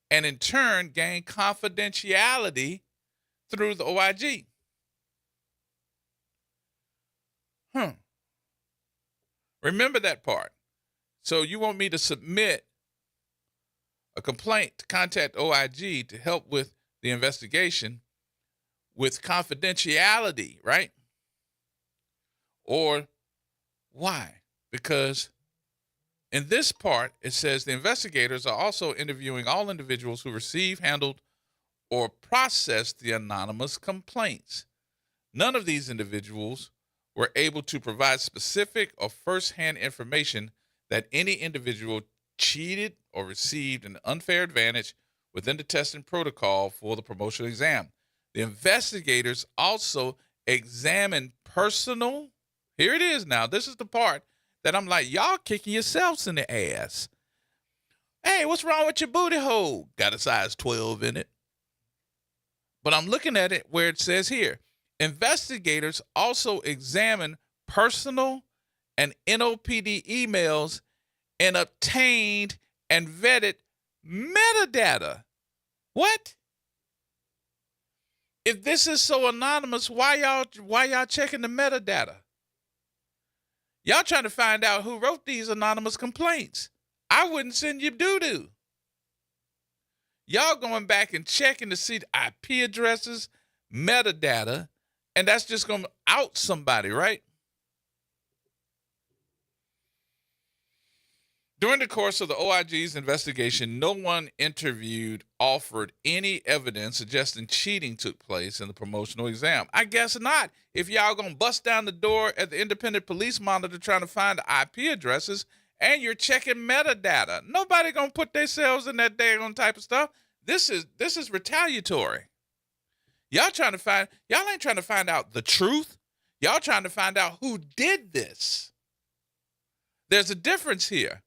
[SPEAKER 2] and in turn gain confidentiality through the OIG. Remember that part. So you want me to submit a complaint to contact OIG to help with the investigation with confidentiality, right? Or why? Because in this part, it says the investigators are also interviewing all individuals who received, handled, or processed the anonymous complaints. None of these individuals were able to provide specific or first-hand information that any individual cheated or received an unfair advantage within the testing protocol for the promotional exam. The investigators also examined personal, here it is now, this is the part that I'm like, y'all kicking yourselves in the ass. Hey, what's wrong with your booty hole? Got a size 12 in it. But I'm looking at it where it says here, investigators also examined personal and NOPD emails and obtained and vetted metadata. What? If this is so anonymous, why y'all checking the metadata? Y'all trying to find out who wrote these anonymous complaints. I wouldn't send you doo-doo. Y'all going back and checking to see the IP addresses, metadata, and that's just going to out somebody, right? During the course of the OIG's investigation, no one interviewed offered any evidence suggesting cheating took place in the promotional exam. I guess not. If y'all gonna bust down the door at the independent police monitor trying to find the IP addresses and you're checking metadata, nobody gonna put themselves in that daggone type of stuff. This is retaliatory. Y'all ain't trying to find out the truth. Y'all trying to find out who did this. There's a difference here.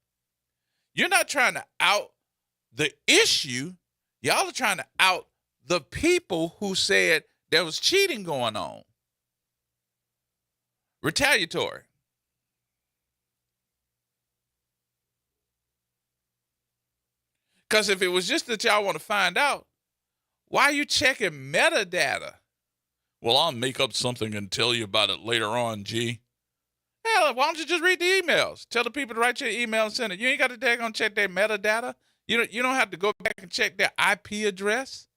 [SPEAKER 2] You're not trying to out the issue. Y'all are trying to out the people who said there was cheating going on. Retaliatory. Because if it was just that y'all want to find out, why are you checking metadata? Well, I'll make up something and tell you about it later on, G. Hell, why don't you just read the emails? Tell the people to write your email and send it. You ain't got to daggone check their metadata. You don't have to go back and check their IP address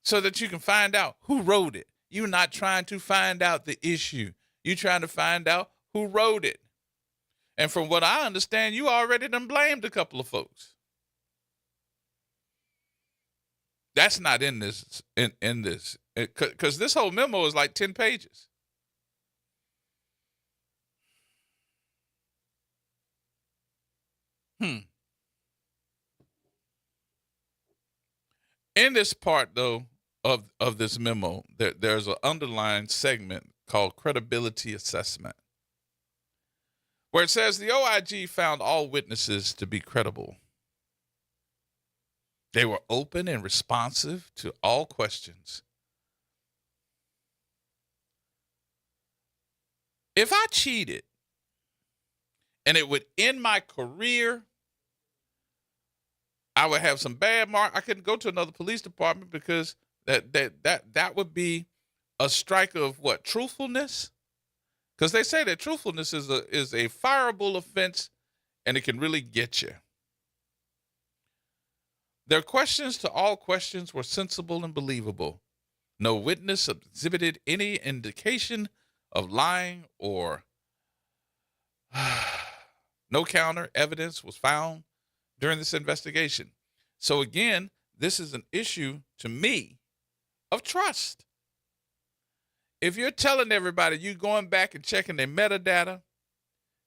[SPEAKER 2] so that you can find out who wrote it. You're not trying to find out the issue. You're trying to find out who wrote it. And from what I understand, you already done blamed a couple of folks. That's not in this, in this. Because this whole memo is like 10 pages. In this part, though, of this memo, there's an underlying segment called credibility assessment, where it says the OIG found all witnesses to be credible. They were open and responsive to all questions. If I cheated and it would end my career, I would have some bad mark. I couldn't go to another police department because that would be a strike of what? Truthfulness? Because they say that truthfulness is a fireable offense and it can really get you. Their questions to all questions were sensible and believable. No witness exhibited any indication of lying or no counter evidence was found during this investigation. So again, this is an issue to me of trust. If you're telling everybody you're going back and checking their metadata,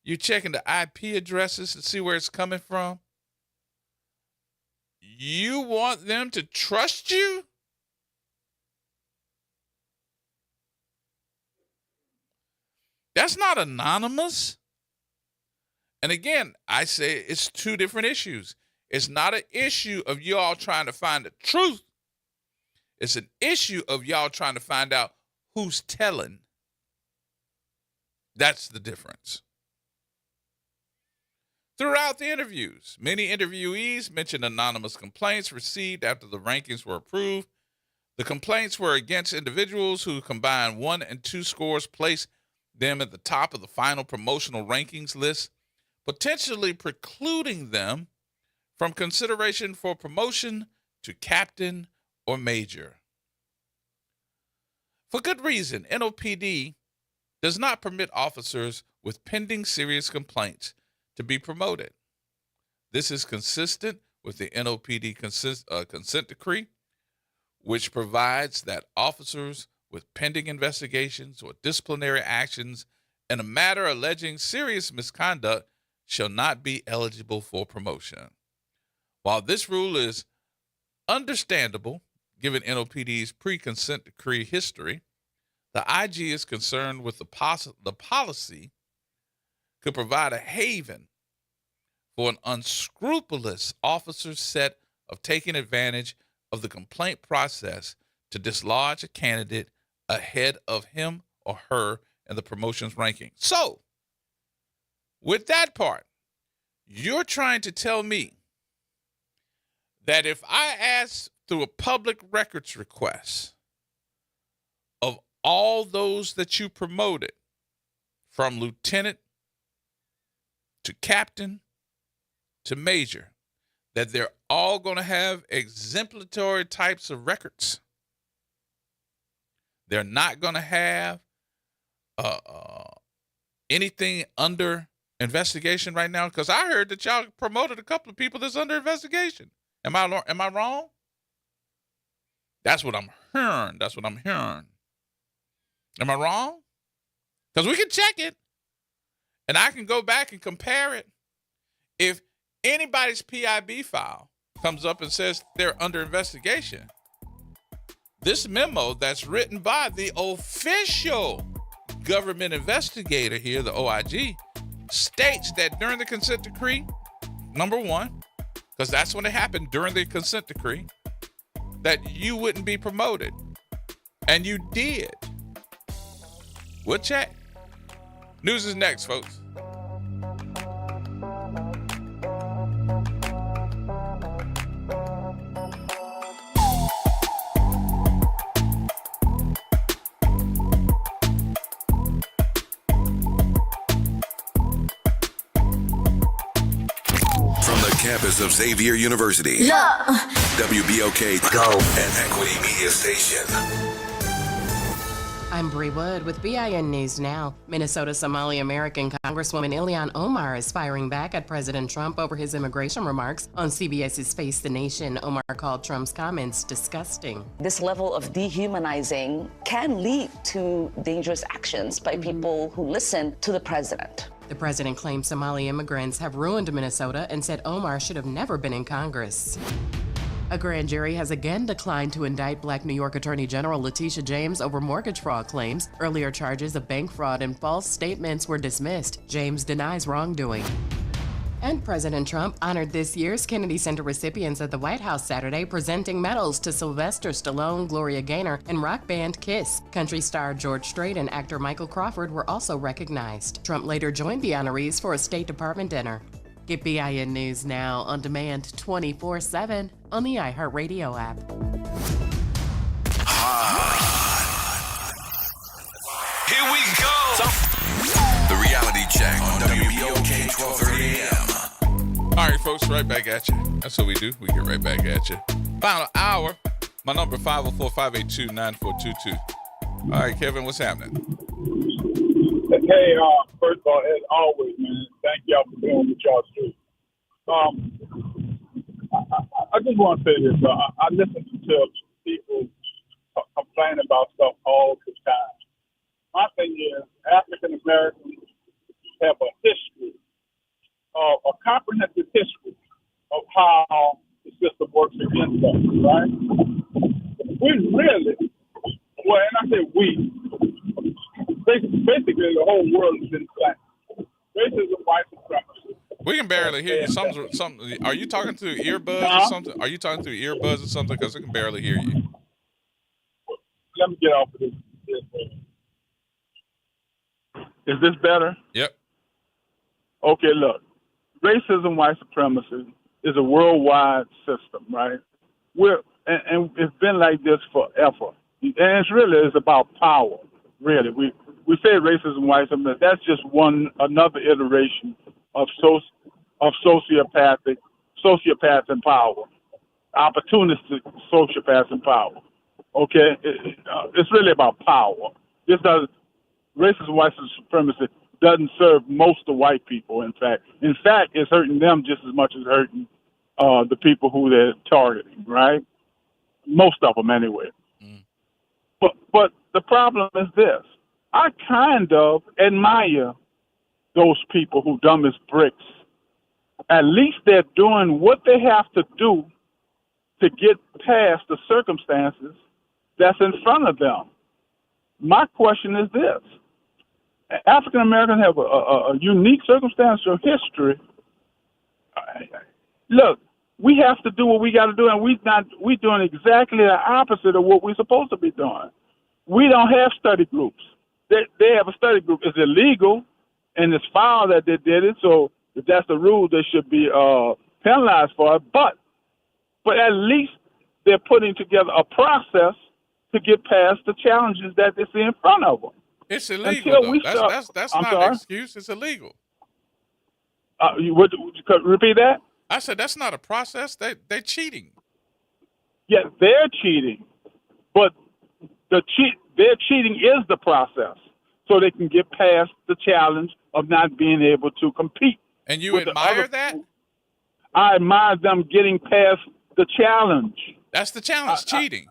[SPEAKER 2] you're checking the IP addresses to see where it's coming from, you want them to trust you? That's not anonymous. And again, I say it's two different issues. It's not an issue of y'all trying to find the truth. It's an issue of y'all trying to find out who's telling. That's the difference. Throughout the interviews, many interviewees mentioned anonymous complaints received after the rankings were approved. The complaints were against individuals who combined 1 and 2 scores, placed them at the top of the final promotional rankings list, potentially precluding them from consideration for promotion to captain or major. For good reason, NOPD does not permit officers with pending serious complaints to be promoted. This is consistent with the NOPD consent decree, which provides that officers with pending investigations or disciplinary actions in a matter alleging serious misconduct shall not be eligible for promotion. While this rule is understandable, given NOPD's pre-consent decree history, the IG is concerned with the policy could provide a haven for an unscrupulous officer's set of taking advantage of the complaint process to dislodge a candidate ahead of him or her in the promotions ranking. So, with that part, you're trying to tell me that if I ask through a public records request of all those that you promoted, from lieutenant to captain to major, that they're all going to have exemplary types of records. They're not going to have anything under investigation right now? Because I heard that y'all promoted a couple of people that's under investigation. Am I wrong? That's what I'm hearing. Am I wrong? Because we can check it, and I can go back and compare it. If anybody's PIB file comes up and says they're under investigation, this memo that's written by the official government investigator here, the OIG, states that during the consent decree, number one, because that's when it happened, during the consent decree, that you wouldn't be promoted. And you did. We'll check. News is next, folks.
[SPEAKER 17] Campus of Xavier University.
[SPEAKER 1] Yeah.
[SPEAKER 17] WBOK Go and Equity Media Station.
[SPEAKER 1] I'm Bree Wood with BIN News Now. Minnesota Somali American Congresswoman Ilhan Omar is firing back at President Trump over his immigration remarks on CBS's Face the Nation. Omar called Trump's comments disgusting.
[SPEAKER 5] This level of dehumanizing can lead to dangerous actions by people who listen to the president.
[SPEAKER 1] The president claimed Somali immigrants have ruined Minnesota and said Omar should have never been in Congress. A grand jury has again declined to indict Black New York Attorney General Letitia James over mortgage fraud claims. Earlier charges of bank fraud and false statements were dismissed. James denies wrongdoing. And President Trump honored this year's Kennedy Center recipients at the White House Saturday, presenting medals to Sylvester Stallone, Gloria Gaynor, and rock band Kiss. Country star George Strait and actor Michael Crawford were also recognized. Trump later joined the honorees for a State Department dinner. Get BIN News Now on demand 24/7 on the iHeartRadio app.
[SPEAKER 17] Here we go. The reality check on WBOK 1230 AM.
[SPEAKER 2] All right, folks, right back at you. That's what we do. We get right back at you. Final hour. My number 504-582-9422. All right, Kevin, what's happening?
[SPEAKER 23] Hey, first of all, as always, man, thank y'all for doing what y'all do. I just want to say this. I listen to people complain about stuff all the time. My thing is, African Americans have a history, a comprehensive history of how the system works against us, right? We really, well, and I say we, basically the whole world is in flames. Racism, white supremacy.
[SPEAKER 2] We can barely hear you. Something. Are you talking through earbuds or something? Are you talking through earbuds or something? Because we can barely hear you.
[SPEAKER 23] Let me get off of this. Is this better?
[SPEAKER 2] Yep.
[SPEAKER 23] Okay, look. Racism, white supremacy is a worldwide system, right? And it's been like this forever. And it's about power, really. We say racism, white supremacy. That's just another iteration of sociopaths in power, opportunistic sociopaths in power. Okay, it's really about power. Racism, white supremacy doesn't serve most of white people. In fact, it's hurting them just as much as hurting the people who they're targeting. Right, most of them anyway. Mm. But the problem is this: I kind of admire those people who dumb as bricks. At least they're doing what they have to do to get past the circumstances that's in front of them. My question is this. African Americans have a unique circumstantial history. Look, we have to do what we got to do, and we're doing exactly the opposite of what we're supposed to be doing. We don't have study groups. They have a study group. It's illegal, and it's foul that they did it. So if that's the rule, they should be penalized for it. But at least they're putting together a process to get past the challenges that they see in front of them.
[SPEAKER 2] It's illegal. That's not an excuse. It's illegal.
[SPEAKER 23] Would you repeat that?
[SPEAKER 2] I said that's not a process. They're cheating.
[SPEAKER 23] Yeah, they're cheating, but their cheating is the process. so they can get past the challenge of not being able to compete.
[SPEAKER 2] And you
[SPEAKER 23] with the
[SPEAKER 2] admire
[SPEAKER 23] other
[SPEAKER 2] that?
[SPEAKER 23] people. I admire them getting past the challenge.
[SPEAKER 2] That's the challenge, cheating.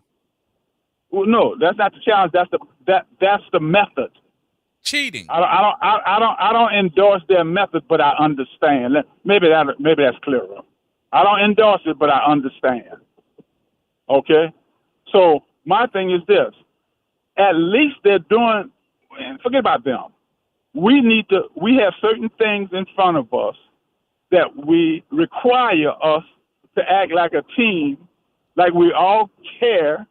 [SPEAKER 23] Well, no, that's not the challenge. That's the method.
[SPEAKER 2] Cheating.
[SPEAKER 23] I don't endorse their method, but I understand. Maybe that's clearer. I don't endorse it, but I understand. Okay? So my thing is this. At least they're doing, forget about them. We have certain things in front of us that we require us to act like a team, like we all care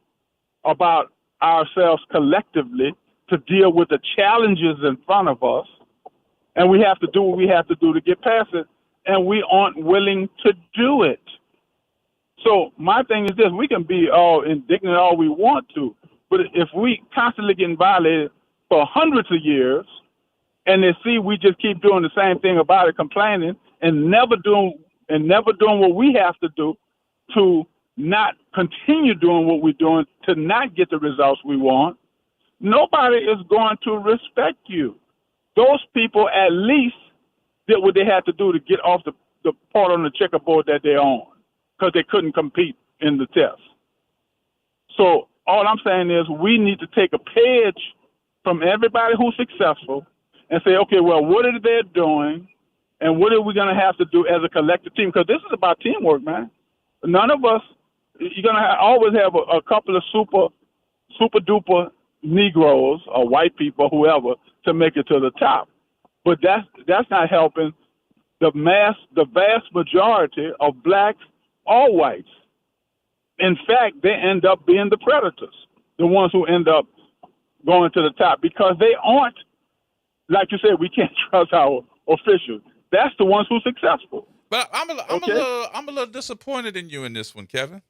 [SPEAKER 23] about ourselves collectively to deal with the challenges in front of us, and we have to do what we have to do to get past it, and we aren't willing to do it. So my thing is this: we can be all indignant all we want to, but if we constantly getting violated for hundreds of years, and they see we just keep doing the same thing about it, complaining, and never doing what we have to do to not continue doing what we're doing, to not get the results we want, nobody is going to respect you. Those people at least did what they had to do to get off the part on the checkerboard that they're on, because they couldn't compete in the test. So all I'm saying is we need to take a page from everybody who's successful and say, okay, well, what are they doing, and what are we going to have to do as a collective team? Because this is about teamwork, man. None of us, you're going to always have a couple of super duper Negroes or white people, whoever, to make it to the top. But that's not helping the vast majority of blacks or whites. In fact, they end up being the predators, the ones who end up going to the top, because they aren't, like you said, we can't trust our officials. That's the ones who's successful.
[SPEAKER 2] But I'm a little disappointed in you in this one, Kevin.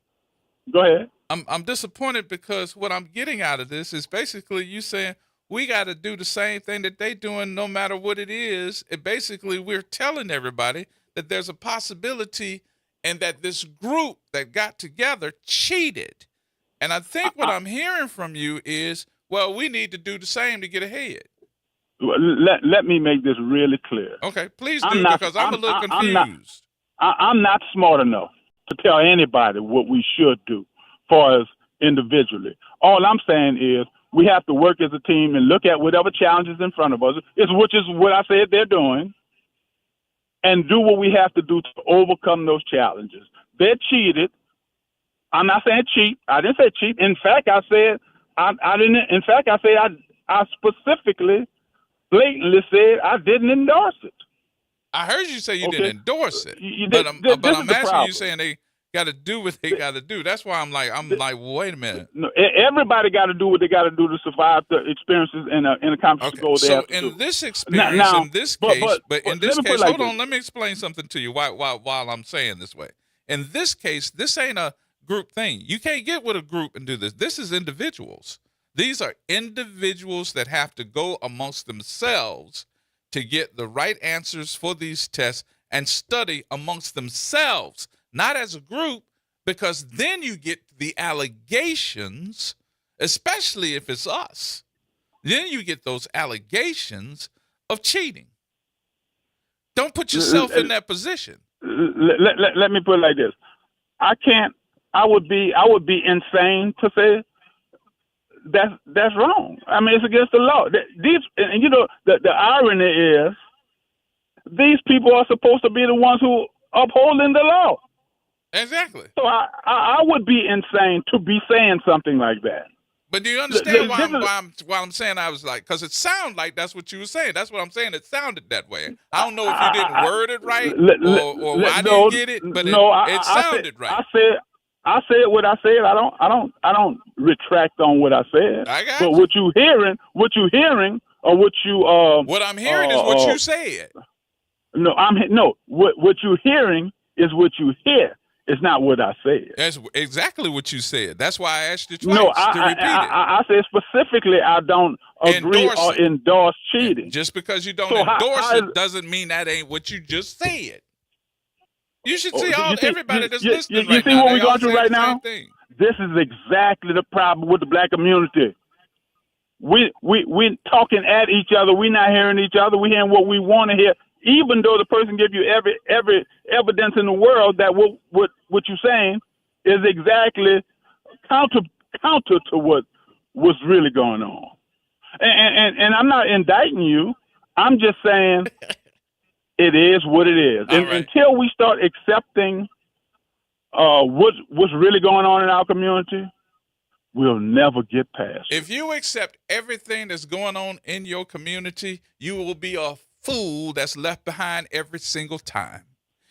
[SPEAKER 23] Go ahead.
[SPEAKER 2] I'm disappointed because what I'm getting out of this is basically you saying we got to do the same thing that they doing no matter what it is. And basically we're telling everybody that there's a possibility and that this group that got together cheated. And I think what I'm hearing from you is, well, we need to do the same to get ahead.
[SPEAKER 23] Let me make this really clear.
[SPEAKER 2] Okay, please do, because I'm a little confused.
[SPEAKER 23] I'm not smart enough to tell anybody what we should do for us individually. All I'm saying is we have to work as a team and look at whatever challenges in front of us, which is what I said they're doing, and do what we have to do to overcome those challenges. They cheated. I'm not saying cheat. I didn't say cheat. In fact, I said I didn't. In fact, I said I specifically, blatantly said I didn't endorse it.
[SPEAKER 2] I heard you say you
[SPEAKER 23] Okay.
[SPEAKER 2] didn't endorse it,
[SPEAKER 23] But
[SPEAKER 2] but I'm asking you saying they got to do what they got to do. That's why I'm like, wait a minute.
[SPEAKER 23] No, everybody got to do what they got to do to survive the experiences and accomplish the goal they have to do.
[SPEAKER 2] So in this experience,
[SPEAKER 23] Now,
[SPEAKER 2] in this case,
[SPEAKER 23] like
[SPEAKER 2] hold on, let me explain something to you while I'm saying this way. In this case, this ain't a group thing. You can't get with a group and do this. This is individuals. These are individuals that have to go amongst themselves to get the right answers for these tests and study amongst themselves, not as a group, because then you get the allegations, especially if it's us. Then you get those allegations of cheating. Don't put yourself in that position.
[SPEAKER 23] Let me put it like this. I would be insane to say that's wrong. I mean, it's against the law. And you know, the irony is these people are supposed to be the ones who upholding the law.
[SPEAKER 2] Exactly.
[SPEAKER 23] So I would be insane to be saying something like that.
[SPEAKER 2] But do you understand why I'm saying I was like, because it sounded like that's what you were saying. That's what I'm saying. It sounded that way. I don't know if you didn't word it right or I didn't get it, but it sounded right.
[SPEAKER 23] I said what I said. I don't retract on what I said.
[SPEAKER 2] I got
[SPEAKER 23] but
[SPEAKER 2] you.
[SPEAKER 23] what you hearing, or what you
[SPEAKER 2] what I'm hearing is what you said.
[SPEAKER 23] No, what you hearing is what you hear. It's not what I said.
[SPEAKER 2] That's exactly what you said. That's why I asked you twice
[SPEAKER 23] to
[SPEAKER 2] repeat it.
[SPEAKER 23] I said specifically I don't agree or endorse cheating.
[SPEAKER 2] Just because you don't endorse it doesn't mean that ain't what you just said. You should see everybody that's listening
[SPEAKER 23] you see what we're going through right now? This is exactly the problem with the black community. we talking at each other. We're not hearing each other. We're hearing what we want to hear, even though the person give you every evidence in the world that what you're saying is exactly counter to what's really going on. And I'm not indicting you. I'm just saying it is what it is. And until we start accepting what's really going on in our community, we'll never get past it.
[SPEAKER 2] If you accept everything that's going on in your community, you will be a fool that's left behind every single time.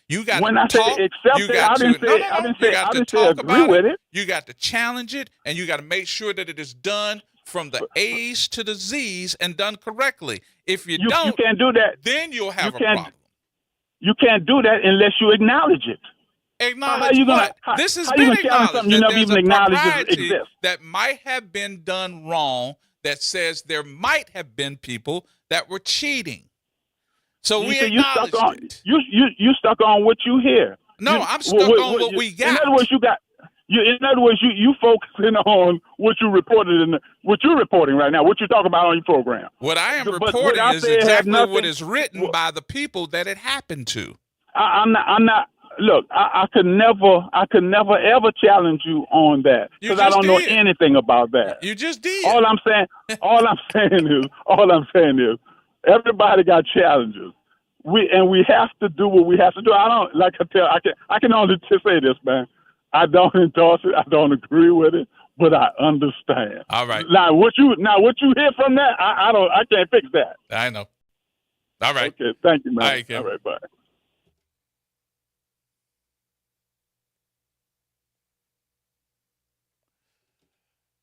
[SPEAKER 2] You got
[SPEAKER 23] when
[SPEAKER 2] to
[SPEAKER 23] I
[SPEAKER 2] talk.
[SPEAKER 23] say accept
[SPEAKER 2] You
[SPEAKER 23] it,
[SPEAKER 2] got
[SPEAKER 23] I
[SPEAKER 2] to
[SPEAKER 23] didn't say
[SPEAKER 2] no.
[SPEAKER 23] I didn't
[SPEAKER 2] You
[SPEAKER 23] say
[SPEAKER 2] got
[SPEAKER 23] I
[SPEAKER 2] to
[SPEAKER 23] didn't say
[SPEAKER 2] talk
[SPEAKER 23] agree
[SPEAKER 2] about
[SPEAKER 23] with it.
[SPEAKER 2] You got to challenge it, and you got to make sure that it is done from the A's to the Z's and done correctly. If you don't,
[SPEAKER 23] you can't do that.
[SPEAKER 2] Then you'll have a problem.
[SPEAKER 23] You can't do that unless you acknowledge it.
[SPEAKER 2] Acknowledge
[SPEAKER 23] what?
[SPEAKER 2] This has
[SPEAKER 23] how
[SPEAKER 2] been
[SPEAKER 23] you gonna challenge
[SPEAKER 2] acknowledged.
[SPEAKER 23] something you
[SPEAKER 2] That
[SPEAKER 23] never
[SPEAKER 2] there's
[SPEAKER 23] even
[SPEAKER 2] a
[SPEAKER 23] acknowledged
[SPEAKER 2] propriety
[SPEAKER 23] exists?
[SPEAKER 2] that might have been done wrong that says there might have been people that were cheating. So we acknowledged it.
[SPEAKER 23] You stuck on what you hear.
[SPEAKER 2] No, I'm stuck on what we got.
[SPEAKER 23] In other words, you focusing on what you reported what you're reporting right now. What you're talking about on your program.
[SPEAKER 2] What I am
[SPEAKER 23] But
[SPEAKER 2] reporting
[SPEAKER 23] what I
[SPEAKER 2] is
[SPEAKER 23] said
[SPEAKER 2] exactly
[SPEAKER 23] had
[SPEAKER 2] what is written by the people that it happened to.
[SPEAKER 23] I'm not. Look, I could never ever challenge you on that because I don't know anything about that.
[SPEAKER 2] You just did.
[SPEAKER 23] All I'm saying is, everybody got challenges. We have to do what we have to do. I can only just say this, man. I don't endorse it. I don't agree with it, but I understand.
[SPEAKER 2] All right.
[SPEAKER 23] Now what you hear from that, I can't fix that.
[SPEAKER 2] I know. All right.
[SPEAKER 23] Okay. Thank you, man.
[SPEAKER 2] All right,
[SPEAKER 23] bye.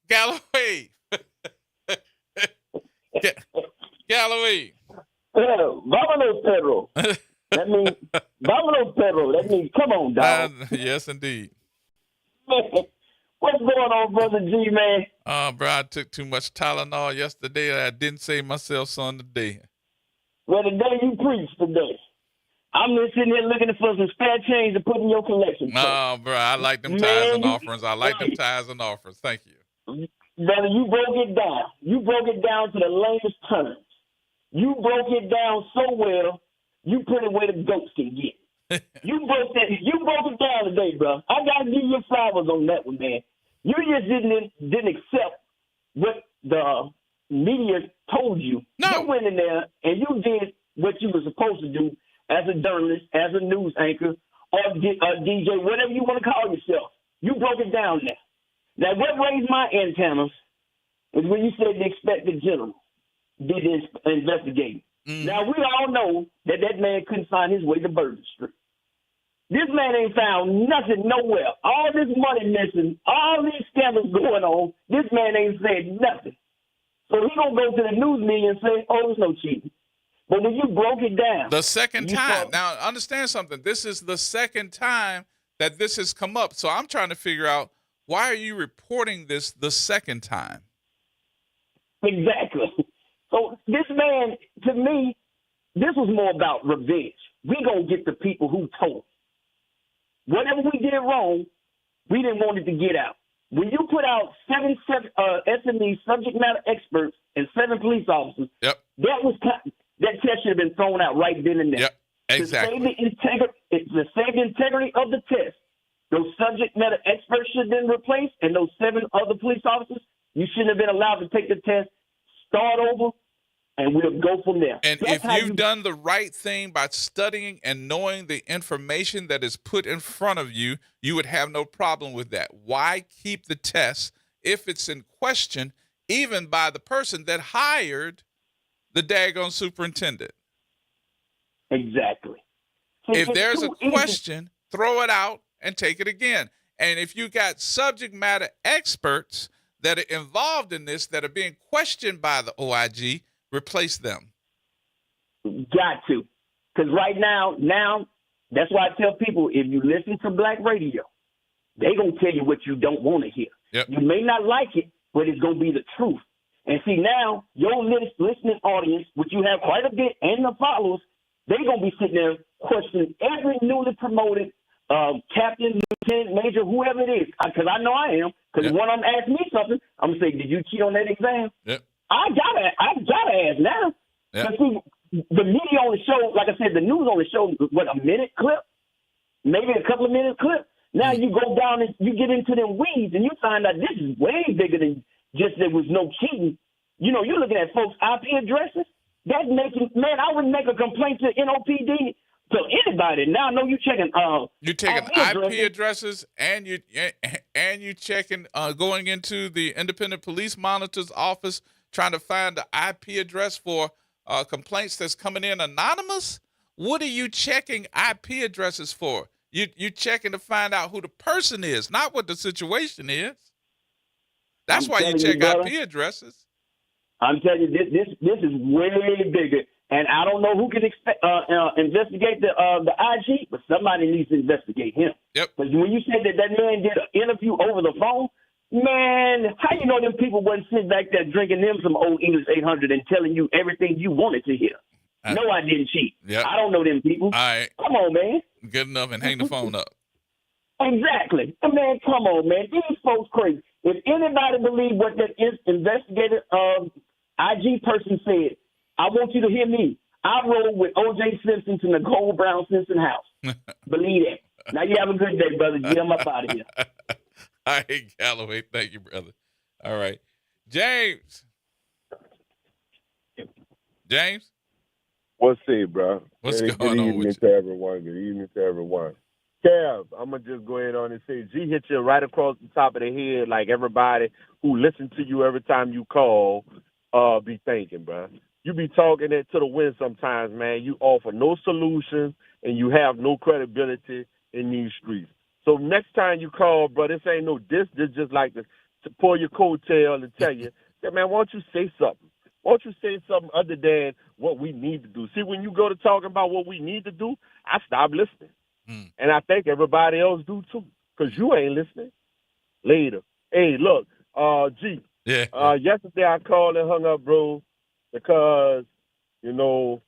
[SPEAKER 2] Galloway. Galloway.
[SPEAKER 6] Vámonos, Pedro. That means vámonos, Pedro. That means come on, dog.
[SPEAKER 2] Yes, indeed.
[SPEAKER 6] What's going on, Brother G, man?
[SPEAKER 2] Bro, I took too much Tylenol yesterday. I didn't save myself some today.
[SPEAKER 6] Well, today you preached today. I'm just sitting here looking for some spare change to put in your collection.
[SPEAKER 2] No, bro, I like them tithes and offerings. I like them tithes and offerings. Thank you.
[SPEAKER 6] Brother, you broke it down. You broke it down to the lamest terms. You broke it down so well, you put it where the goats can get. You broke it down today, bro. I gotta give you flowers on that one, man. You just didn't accept what the media told you.
[SPEAKER 2] No.
[SPEAKER 6] You went in there and you did what you were supposed to do as a journalist, as a news anchor, or DJ, whatever you want to call yourself. You broke it down there. Now, what raised my antennas is when you said the expected general did this investigating. Now, we all know that man couldn't find his way to Bourbon Street. This man ain't found nothing nowhere. All this money missing, all these scandals going on, this man ain't said nothing. So he gonna go to the news media and say, oh, there's no cheating. But when you broke it down.
[SPEAKER 2] The second time. Now, understand something. This is the second time that this has come up. So I'm trying to figure out, why are you reporting this the second time?
[SPEAKER 6] Exactly. So this man, to me, this was more about revenge. We gonna get the people who told. Whatever we did wrong, we didn't want it to get out. When you put out seven SME subject matter experts and 7 police officers, that test should have been thrown out right then and there.
[SPEAKER 2] Yep, exactly.
[SPEAKER 6] To save the integrity of the test, those subject matter experts should have been replaced, and those 7 other police officers, you shouldn't have been allowed to take the test, start over, and we'll go from there.
[SPEAKER 2] And if you've done the right thing by studying and knowing the information that is put in front of you, you would have no problem with that. Why keep the test if it's in question, even by the person that hired the daggone superintendent?
[SPEAKER 6] Exactly.
[SPEAKER 2] If there's a question, throw it out and take it again. And if you got subject matter experts that are involved in this that are being questioned by the OIG, replace them.
[SPEAKER 6] Got to. Because right now, that's why I tell people, if you listen to black radio, they going to tell you what you don't want to hear.
[SPEAKER 2] Yep.
[SPEAKER 6] You may not like it, but it's going to be the truth. And see, now, your listening audience, which you have quite a bit, and the followers, they're going to be sitting there questioning every newly promoted captain, lieutenant, major, whoever it is. Because I know I am. Because when I'm asking me something, I'm going to say, did you cheat on that exam?
[SPEAKER 2] Yep.
[SPEAKER 6] I gotta ask now.
[SPEAKER 2] Yeah.
[SPEAKER 6] But see, the media only showed, like I said, the news only showed what, a minute clip, maybe a couple of minutes clip. Now you go down and you get into them weeds, and you find out this is way bigger than just there was no cheating. You know, you're looking at folks' IP addresses. That's making, man, I would make a complaint to NOPD, to anybody. Now I know you checking.
[SPEAKER 2] You're taking IP addresses, and you checking, going into the independent police monitor's office, trying to find the IP address for complaints that's coming in anonymous. What are you checking IP addresses for? You checking to find out who the person is, not what the situation is. That's why you check IP addresses.
[SPEAKER 6] I'm telling you, this is way bigger, and I don't know who can investigate the IG, but somebody needs to investigate him.
[SPEAKER 2] Yep.
[SPEAKER 6] Because when you said that man did an interview over the phone, man, how you know them people wasn't sitting back there drinking them some old English 800 and telling you everything you wanted to hear? No, I didn't cheat.
[SPEAKER 2] Yep.
[SPEAKER 6] I don't know them people.
[SPEAKER 2] All right.
[SPEAKER 6] Come on, man.
[SPEAKER 2] Good enough, and hang the phone up.
[SPEAKER 6] Exactly. Man, come on, man. These folks crazy. If anybody believe what that investigator IG person said, I want you to hear me. I rode with O.J. Simpson to Nicole Brown Simpson house. Believe that. Now you have a good day, brother. Get him up out of here.
[SPEAKER 2] All right, Galloway. Thank you, brother. All right. James. James?
[SPEAKER 7] What's it, bro?
[SPEAKER 2] What's
[SPEAKER 7] good
[SPEAKER 2] going on with
[SPEAKER 7] you? To everyone. Good evening to everyone. Kev, I'm going to just go ahead on and say, G hit you right across the top of the head like everybody who listens to you every time you call be thinking, bro. You be talking it to the wind sometimes, man. You offer no solution, and you have no credibility in these streets. So next time you call, bro, this ain't no diss. This just like to pull your coattail and tell you, that, man, why don't you say something? Why don't you say something other than what we need to do? See, when you go to talking about what we need to do, I stop listening. And I think everybody else do too, because you ain't listening. Later. Hey, look, G.
[SPEAKER 2] Yeah.
[SPEAKER 7] Yesterday I called and hung up, bro, because, you know,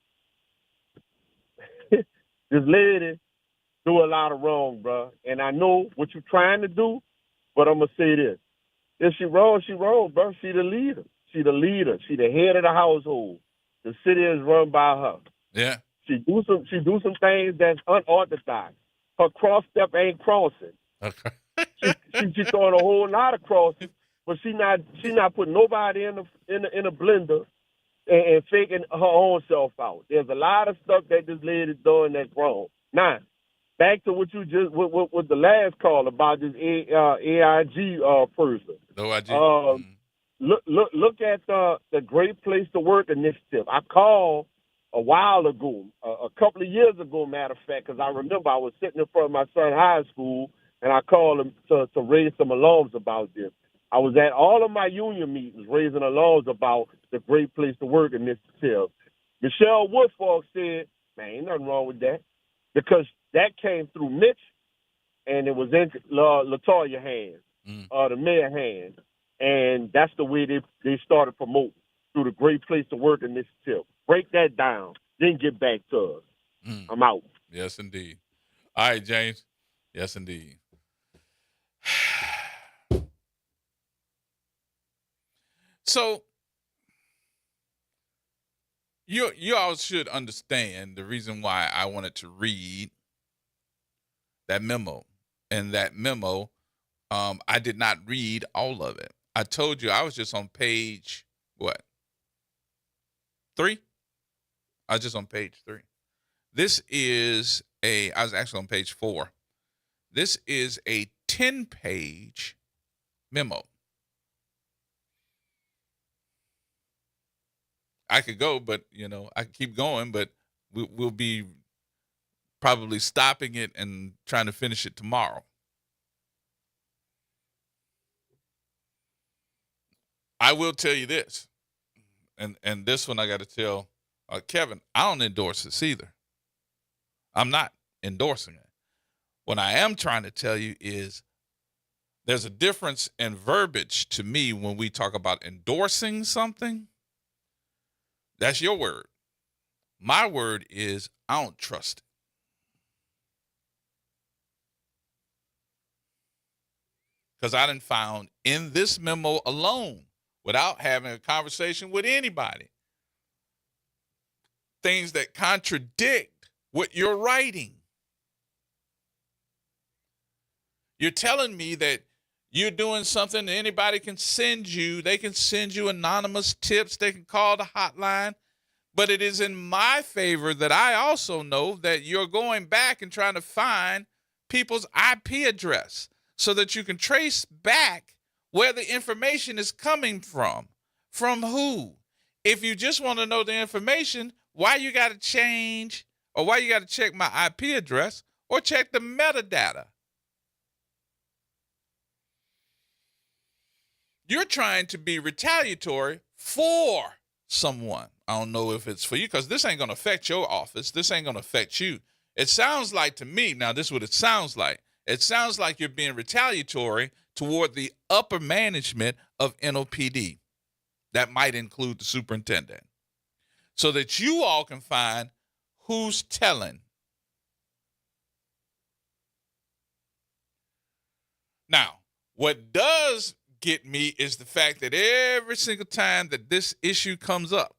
[SPEAKER 7] this lady do a lot of wrong, bro. And I know what you're trying to do, but I'm going to say this. If she wrong, bro. She the leader. She the leader. She the head of the household. The city is run by her.
[SPEAKER 2] Yeah.
[SPEAKER 7] She do some things that's unorthodox. Her cross step ain't crossing.
[SPEAKER 2] Okay.
[SPEAKER 7] She throwing a whole lot of crosses, but she not putting nobody in a blender and faking her own self out. There's a lot of stuff that this lady's doing that's wrong. Now, back to what you just with the last call about this AIG person.
[SPEAKER 2] No IG.
[SPEAKER 7] Look at the Great Place to Work initiative. I called a while ago, a couple of years ago, matter of fact, because I remember I was sitting in front of my son's high school, and I called him to raise some alarms about this. I was at all of my union meetings raising alarms about the Great Place to Work initiative. Michelle Woodfork said, man, ain't nothing wrong with that, because that came through Mitch, and it was in LaToya hands, the mayor hands. And that's the way they started promoting, through the Great Place to Work initiative. Break that down, then get back to us. I'm out.
[SPEAKER 2] Yes, indeed. All right, James. Yes, indeed. So you all should understand the reason why I wanted to read that memo. And that memo, I did not read all of it. I told you I was just on page, 3? I was just on page 3. I was actually on page 4. This is a 10-page memo. I could go, but, I could keep going, but we'll be probably stopping it and trying to finish it tomorrow. I will tell you this, and this one I got to tell Kevin, I don't endorse this either. I'm not endorsing it. What I am trying to tell you is there's a difference in verbiage to me when we talk about endorsing something. That's your word. My word is I don't trust it. Because I done found in this memo alone without having a conversation with anybody. Things that contradict what you're writing. You're telling me that you're doing something that anybody can send you. They can send you anonymous tips. They can call the hotline. But it is in my favor that I also know that you're going back and trying to find people's IP address so that you can trace back where the information is coming from. From who? If you just want to know the information, why you got to change or why you got to check my IP address or check the metadata? You're trying to be retaliatory for someone. I don't know if it's for you because this ain't going to affect your office. This ain't going to affect you. It sounds like to me, now this is what it sounds like. It sounds like you're being retaliatory toward the upper management of NOPD. That might include the superintendent. So that you all can find who's telling. Now, what does get me is the fact that every single time that this issue comes up,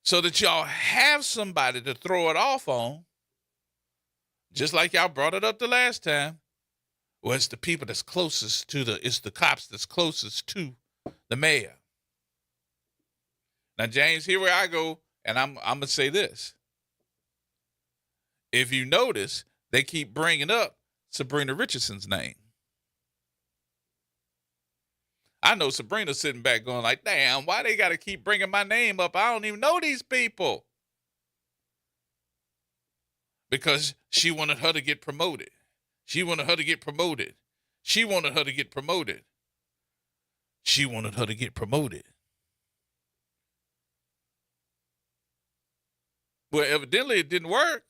[SPEAKER 2] so that y'all have somebody to throw it off on, just like y'all brought it up the last time. Well, it's the people that's closest to it's the cops that's closest to the mayor. Now, James, here where I go, and I'm going to say this. If you notice, they keep bringing up Sabrina Richardson's name. I know Sabrina's sitting back going like, damn, why they got to keep bringing my name up? I don't even know these people. Because she wanted her to get promoted. She wanted her to get promoted. She wanted her to get promoted. She wanted her to get promoted. Well, evidently it didn't work.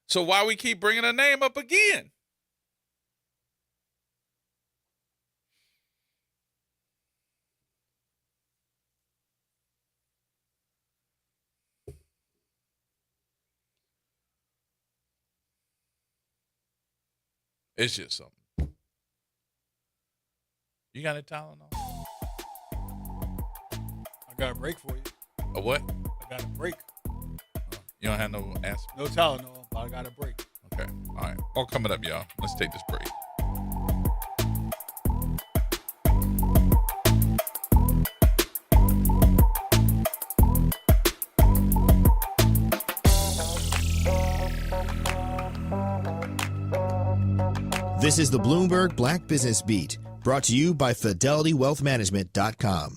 [SPEAKER 2] So why we keep bringing her name up again? It's just something. You got any Tylenol?
[SPEAKER 8] I got a break for you.
[SPEAKER 2] A what?
[SPEAKER 8] I got a break.
[SPEAKER 2] You don't have no aspirin?
[SPEAKER 8] No Tylenol, but I got a break.
[SPEAKER 2] Okay. All right. All coming up, y'all. Let's take this break.
[SPEAKER 9] This is the Bloomberg Black Business Beat, brought to you by FidelityWealthManagement.com.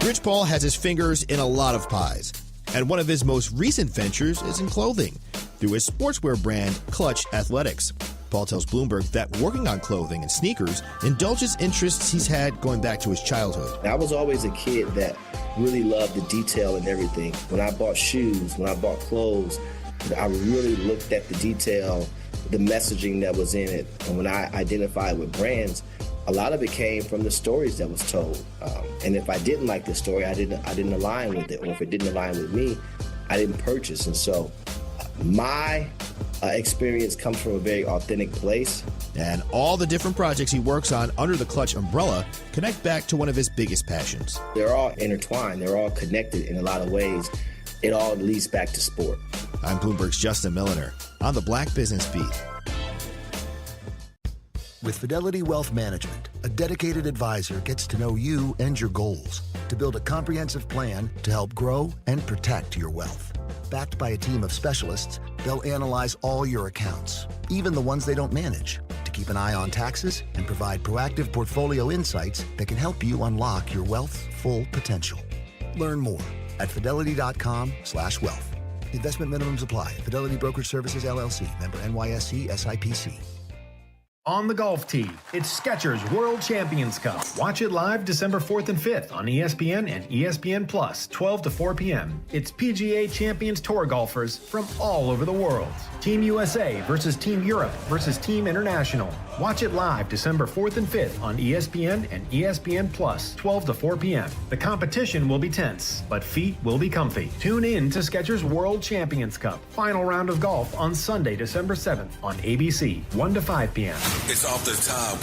[SPEAKER 9] Rich Paul has his fingers in a lot of pies, and one of his most recent ventures is in clothing through his sportswear brand, Clutch Athletics. Paul tells Bloomberg that working on clothing and sneakers indulges interests he's had going back to his childhood.
[SPEAKER 10] I was always a kid that really loved the detail and everything. When I bought shoes, when I bought clothes, I really looked at the detail, the messaging that was in it. And when I identified with brands, a lot of it came from the stories that was told. And if I didn't like the story, I didn't align with it. Or if it didn't align with me, I didn't purchase. And so my experience comes from a very authentic place.
[SPEAKER 9] And all the different projects he works on under the Clutch umbrella connect back to one of his biggest passions.
[SPEAKER 10] They're all intertwined. They're all connected in a lot of ways. It all leads back to sport.
[SPEAKER 9] I'm Bloomberg's Justin Milliner on the Black Business Beat.
[SPEAKER 24] With Fidelity Wealth Management, a dedicated advisor gets to know you and your goals to build a comprehensive plan to help grow and protect your wealth. Backed by a team of specialists, they'll analyze all your accounts, even the ones they don't manage, to keep an eye on taxes and provide proactive portfolio insights that can help you unlock your wealth's full potential. Learn more at fidelity.com/wealth. Investment minimums apply. Fidelity Brokerage Services, LLC. Member NYSE SIPC.
[SPEAKER 25] On the golf tee, it's Skechers World Champions Cup. Watch it live December 4th and 5th on ESPN and ESPN Plus, 12 to 4 p.m. It's PGA Champions Tour golfers from all over the world. Team USA versus Team Europe versus Team International. Watch it live December 4th and 5th on ESPN and ESPN Plus, 12 to 4 p.m. The competition will be tense, but feet will be comfy. Tune in to Skechers World Champions Cup. Final round of golf on Sunday, December 7th on ABC, 1 to 5 p.m.
[SPEAKER 17] It's off the top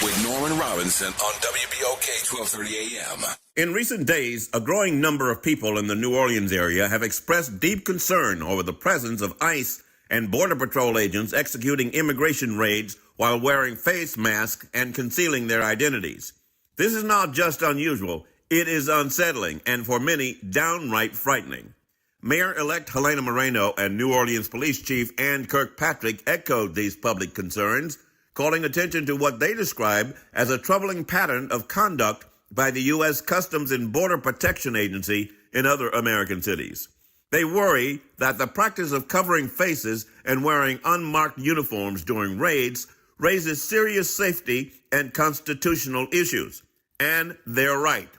[SPEAKER 17] with Norman Robinson on WBOK 1230 AM.
[SPEAKER 11] In recent days, a growing number of people in the New Orleans area have expressed deep concern over the presence of ICE and Border Patrol agents executing immigration raids while wearing face masks and concealing their identities. This is not just unusual, it is unsettling and for many downright frightening. Mayor-elect Helena Moreno and New Orleans Police Chief Ann Kirkpatrick echoed these public concerns, calling attention to what they describe as a troubling pattern of conduct by the U.S. Customs and Border Protection Agency in other American cities. They worry that the practice of covering faces and wearing unmarked uniforms during raids raises serious safety and constitutional issues. And they're right.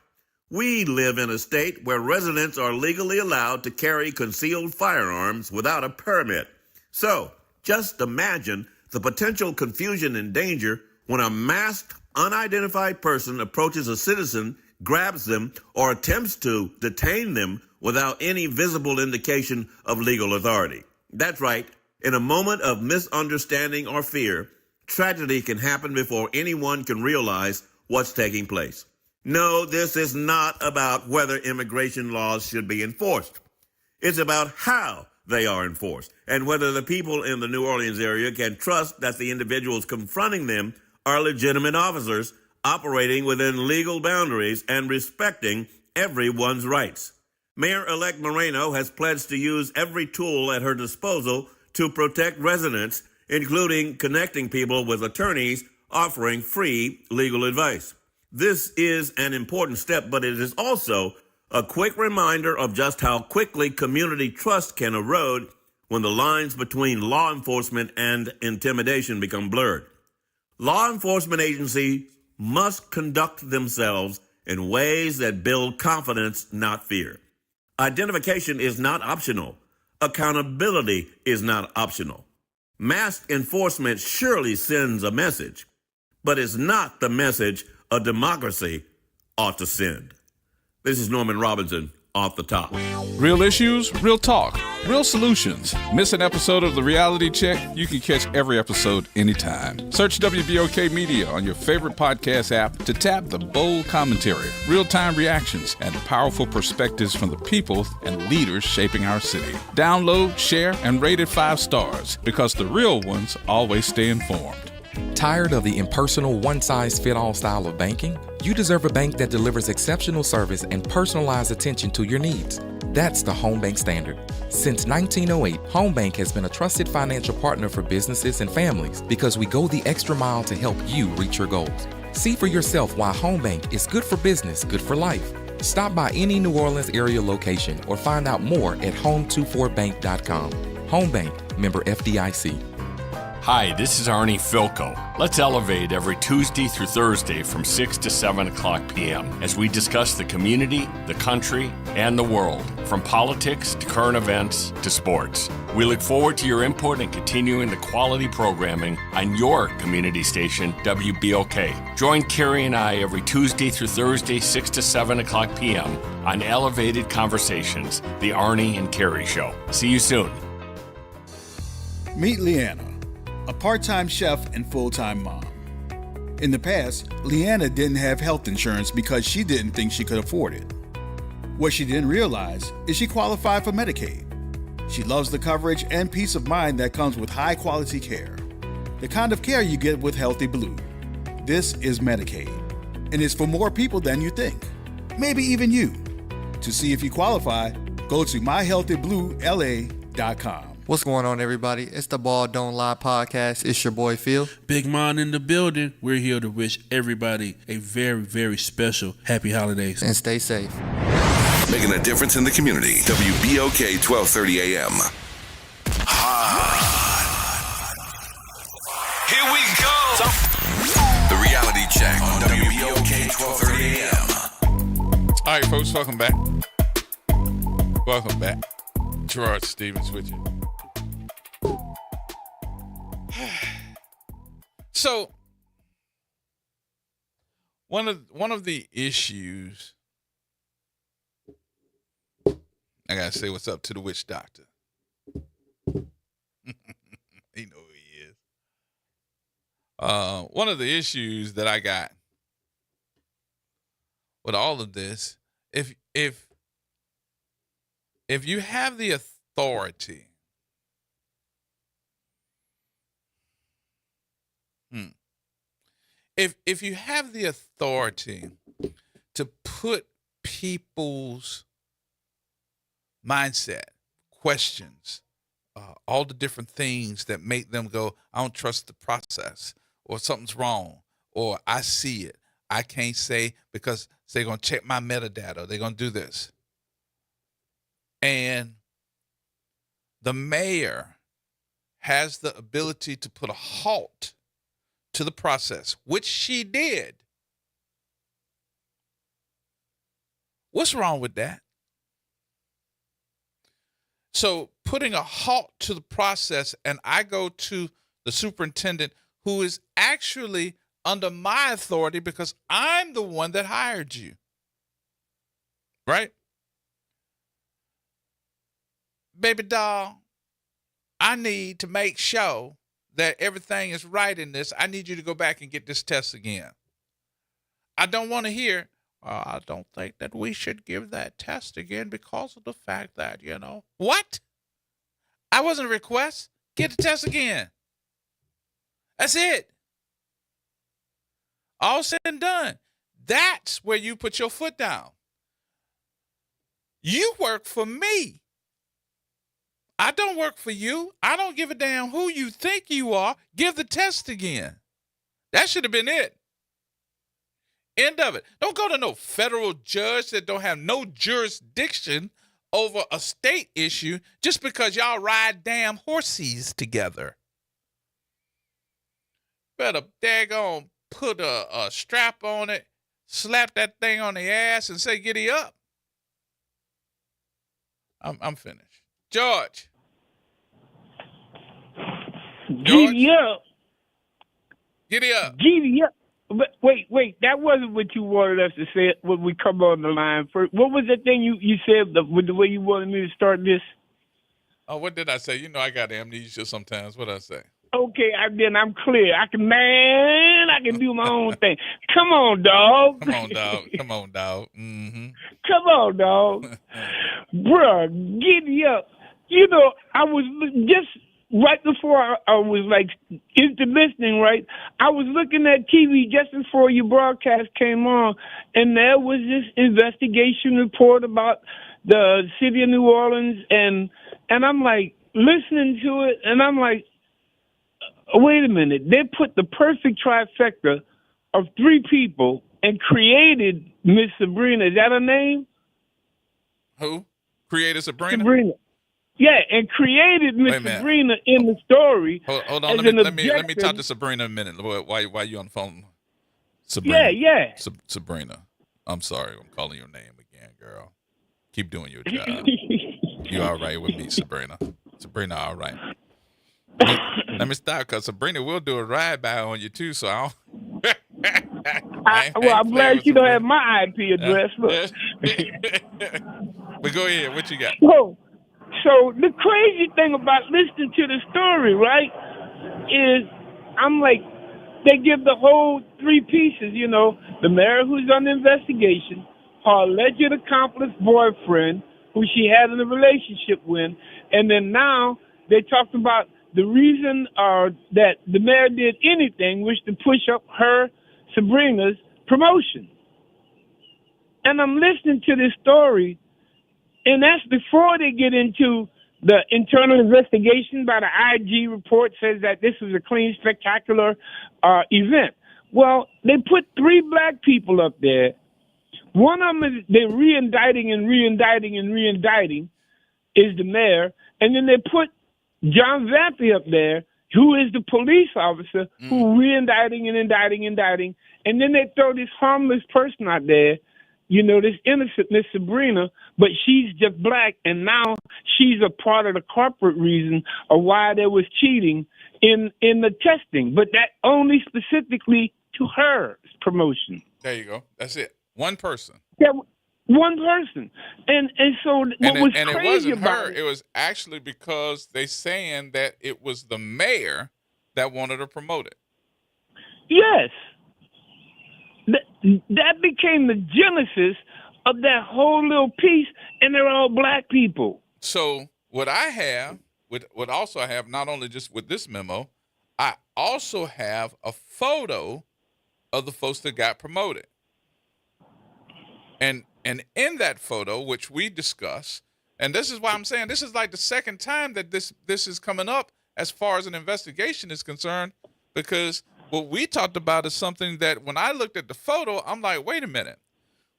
[SPEAKER 11] We live in a state where residents are legally allowed to carry concealed firearms without a permit. So, just imagine the potential confusion and danger when a masked, unidentified person approaches a citizen, grabs them, or attempts to detain them without any visible indication of legal authority. That's right. In a moment of misunderstanding or fear, tragedy can happen before anyone can realize what's taking place. No, this is not about whether immigration laws should be enforced. It's about how they are enforced and whether the people in the New Orleans area can trust that the individuals confronting them are legitimate officers operating within legal boundaries and respecting everyone's rights. Mayor-elect Moreno has pledged to use every tool at her disposal to protect residents, including connecting people with attorneys offering free legal advice. This is an important step, but it is also a quick reminder of just how quickly community trust can erode when the lines between law enforcement and intimidation become blurred. Law enforcement agencies must conduct themselves in ways that build confidence, not fear. Identification is not optional. Accountability is not optional. Mask enforcement surely sends a message, but it's not the message a democracy ought to send. This is Norman Robinson, Off the Top.
[SPEAKER 12] Real issues, real talk, real solutions. Miss an episode of The Reality Check? You can catch every episode anytime. Search WBOK Media on your favorite podcast app to tap the bold commentary, real-time reactions, and powerful perspectives from the people and leaders shaping our city. Download, share, and rate it 5 stars because the real ones always stay informed.
[SPEAKER 19] Tired of the impersonal, one-size-fit-all style of banking? You deserve a bank that delivers exceptional service and personalized attention to your needs. That's the Home Bank Standard. Since 1908, Home Bank has been a trusted financial partner for businesses and families because we go the extra mile to help you reach your goals. See for yourself why Home Bank is good for business, good for life. Stop by any New Orleans area location or find out more at home24bank.com. Home Bank, member FDIC.
[SPEAKER 13] Hi, this is Arnie Filko. Let's elevate every Tuesday through Thursday from 6 to 7 o'clock p.m. as we discuss the community, the country, and the world, from politics to current events to sports. We look forward to your input and continuing the quality programming on your community station, WBOK. Join Carrie and I every Tuesday through Thursday, 6 to 7 o'clock p.m. on Elevated Conversations, the Arnie and Carrie Show. See you soon.
[SPEAKER 3] Meet Leanna, a part-time chef and full-time mom. In the past, Leanna didn't have health insurance because she didn't think she could afford it. What she didn't realize is she qualified for Medicaid. She loves the coverage and peace of mind that comes with high-quality care. The kind of care you get with Healthy Blue. This is Medicaid, and it's for more people than you think. Maybe even you. To see if you qualify, go to myhealthybluela.com.
[SPEAKER 14] What's going on, everybody? It's the Ball Don't Lie podcast. It's your boy, Phil.
[SPEAKER 15] Big Mon in the building. We're here to wish everybody a very, very special happy holidays.
[SPEAKER 14] And stay safe.
[SPEAKER 17] Making a difference in the community. WBOK 1230 AM. Here we go. The Reality Check on WBOK 1230 AM.
[SPEAKER 2] All right, folks, welcome back. Welcome back. Gerard Stevens with you. So one of the issues, I gotta say what's up to the witch doctor. He know who he is. One of the issues that I got with all of this, if you have the authority, if you have the authority to put people's mindset, questions, all the different things that make them go, I don't trust the process, or something's wrong, or I see it, I can't say because they're going to check my metadata, they're going to do this. And the mayor has the ability to put a halt to the process, which she did. What's wrong with that? So putting a halt to the process, and I go to the superintendent, who is actually under my authority because I'm the one that hired you. Right? Baby doll, I need to make sure that everything is right in this. I need you to go back and get this test again. I don't want to hear, I don't think that we should give that test again because of the fact that, What? I wasn't a request. Get the test again. That's it. All said and done. That's where you put your foot down. You work for me. I don't work for you. I don't give a damn who you think you are. Give the test again. That should have been it. End of it. Don't go to no federal judge that don't have no jurisdiction over a state issue just because y'all ride damn horses together. Better daggone put a strap on it, slap that thing on the ass and say, giddy up. I'm finished. George.
[SPEAKER 6] Giddy up.
[SPEAKER 2] Giddy up.
[SPEAKER 6] Giddy up. But wait, that wasn't what you wanted us to say when we come on the line first. What was the thing you said with the way you wanted me to start this?
[SPEAKER 2] Oh, what did I say? I got amnesia sometimes. What did I say?
[SPEAKER 6] Okay, I'm clear. I can do my own thing. Come on, dog.
[SPEAKER 2] Come on, dog. Mm-hmm.
[SPEAKER 6] Come on, dog. Bruh, giddy up. I was just right before I was like into listening, right? I was looking at TV just before your broadcast came on, and there was this investigation report about the city of New Orleans, and I'm like listening to it, and I'm like, wait a minute. They put the perfect trifecta of three people and created Miss Sabrina. Is that her name?
[SPEAKER 2] Who? Created Sabrina?
[SPEAKER 6] Sabrina. Yeah, and created Miss Sabrina in the story.
[SPEAKER 2] Hold on. Let me talk to Sabrina a minute. Why you on the phone? Sabrina.
[SPEAKER 6] Yeah.
[SPEAKER 2] Sabrina. I'm sorry. I'm calling your name again, girl. Keep doing your job. You all right with me, Sabrina? Sabrina, all right. Let me stop, because Sabrina will do a ride-by on you, too, so I don't...
[SPEAKER 6] I'm glad you don't have my IP address. Look.
[SPEAKER 2] But go ahead. What you got?
[SPEAKER 6] So the crazy thing about listening to the story, right, is I'm like, they give the whole three pieces, the mayor who's under investigation, her alleged accomplice boyfriend, who she had in a relationship with, and then now they talked about the reason that the mayor did anything was to push up her, Sabrina's, promotion. And I'm listening to this story, and that's before they get into the internal investigation by the IG report says that this was a clean, spectacular event. Well, they put three black people up there. One of them is they're re-indicting is the mayor. And then they put John Vampy up there, who is the police officer who re-indicting. And then they throw this harmless person out there this innocent Miss Sabrina, but she's just black, and now she's a part of the corporate reason of why there was cheating in the testing, but that only specifically to her promotion.
[SPEAKER 2] There you go. That's it. One person.
[SPEAKER 6] Yeah, one person. And so what was
[SPEAKER 2] and
[SPEAKER 6] crazy
[SPEAKER 2] it wasn't
[SPEAKER 6] about
[SPEAKER 2] her. It was actually because they saying that it was the mayor that wanted to promote it.
[SPEAKER 6] Yes. That became the genesis of that whole little piece, and they're all black people.
[SPEAKER 2] So what I have, what also I have, not only just with this memo, I also have a photo of the folks that got promoted. And in that photo, which we discuss, and this is why I'm saying this is like the second time that this is coming up as far as an investigation is concerned, because what we talked about is something that when I looked at the photo, I'm like, wait a minute.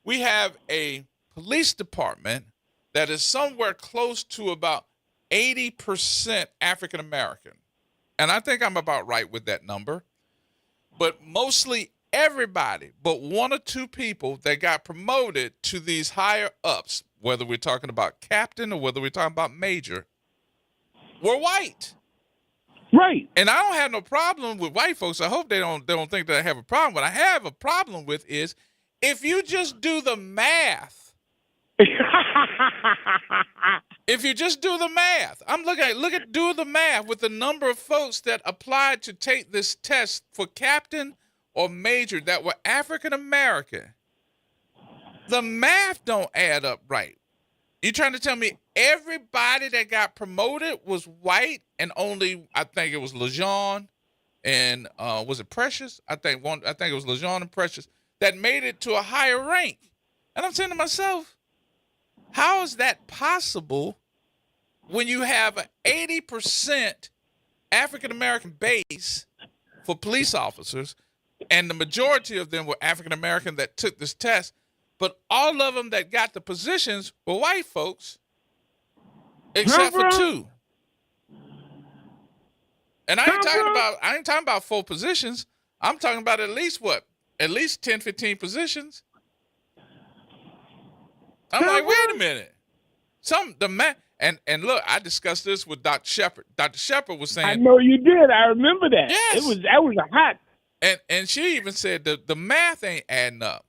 [SPEAKER 2] We have a police department that is somewhere close to about 80% African American. And I think I'm about right with that number. But mostly everybody but one or two people that got promoted to these higher ups, whether we're talking about captain or whether we're talking about major, were white.
[SPEAKER 6] Right.
[SPEAKER 2] And I don't have no problem with white folks. I hope they don't think that I have a problem. What I have a problem with is if you just do the math. If you just do the math, do the math with the number of folks that applied to take this test for captain or major that were African American. The math don't add up right. You trying to tell me everybody that got promoted was white and only, I think it was LaJean and was it Precious? I think it was LaJean and Precious that made it to a higher rank. And I'm saying to myself, how is that possible when you have an 80% African American base for police officers and the majority of them were African American that took this test, but all of them that got the positions were white folks, except for two. And I ain't talking about 4 positions. I'm talking about at least 10, 15 positions. I'm like, wait a minute. And look, I discussed this with Dr. Shepard. Dr. Shepard was saying,
[SPEAKER 6] I know you did. I remember that.
[SPEAKER 2] Yes.
[SPEAKER 6] That was a hot.
[SPEAKER 2] And she even said the math ain't adding up.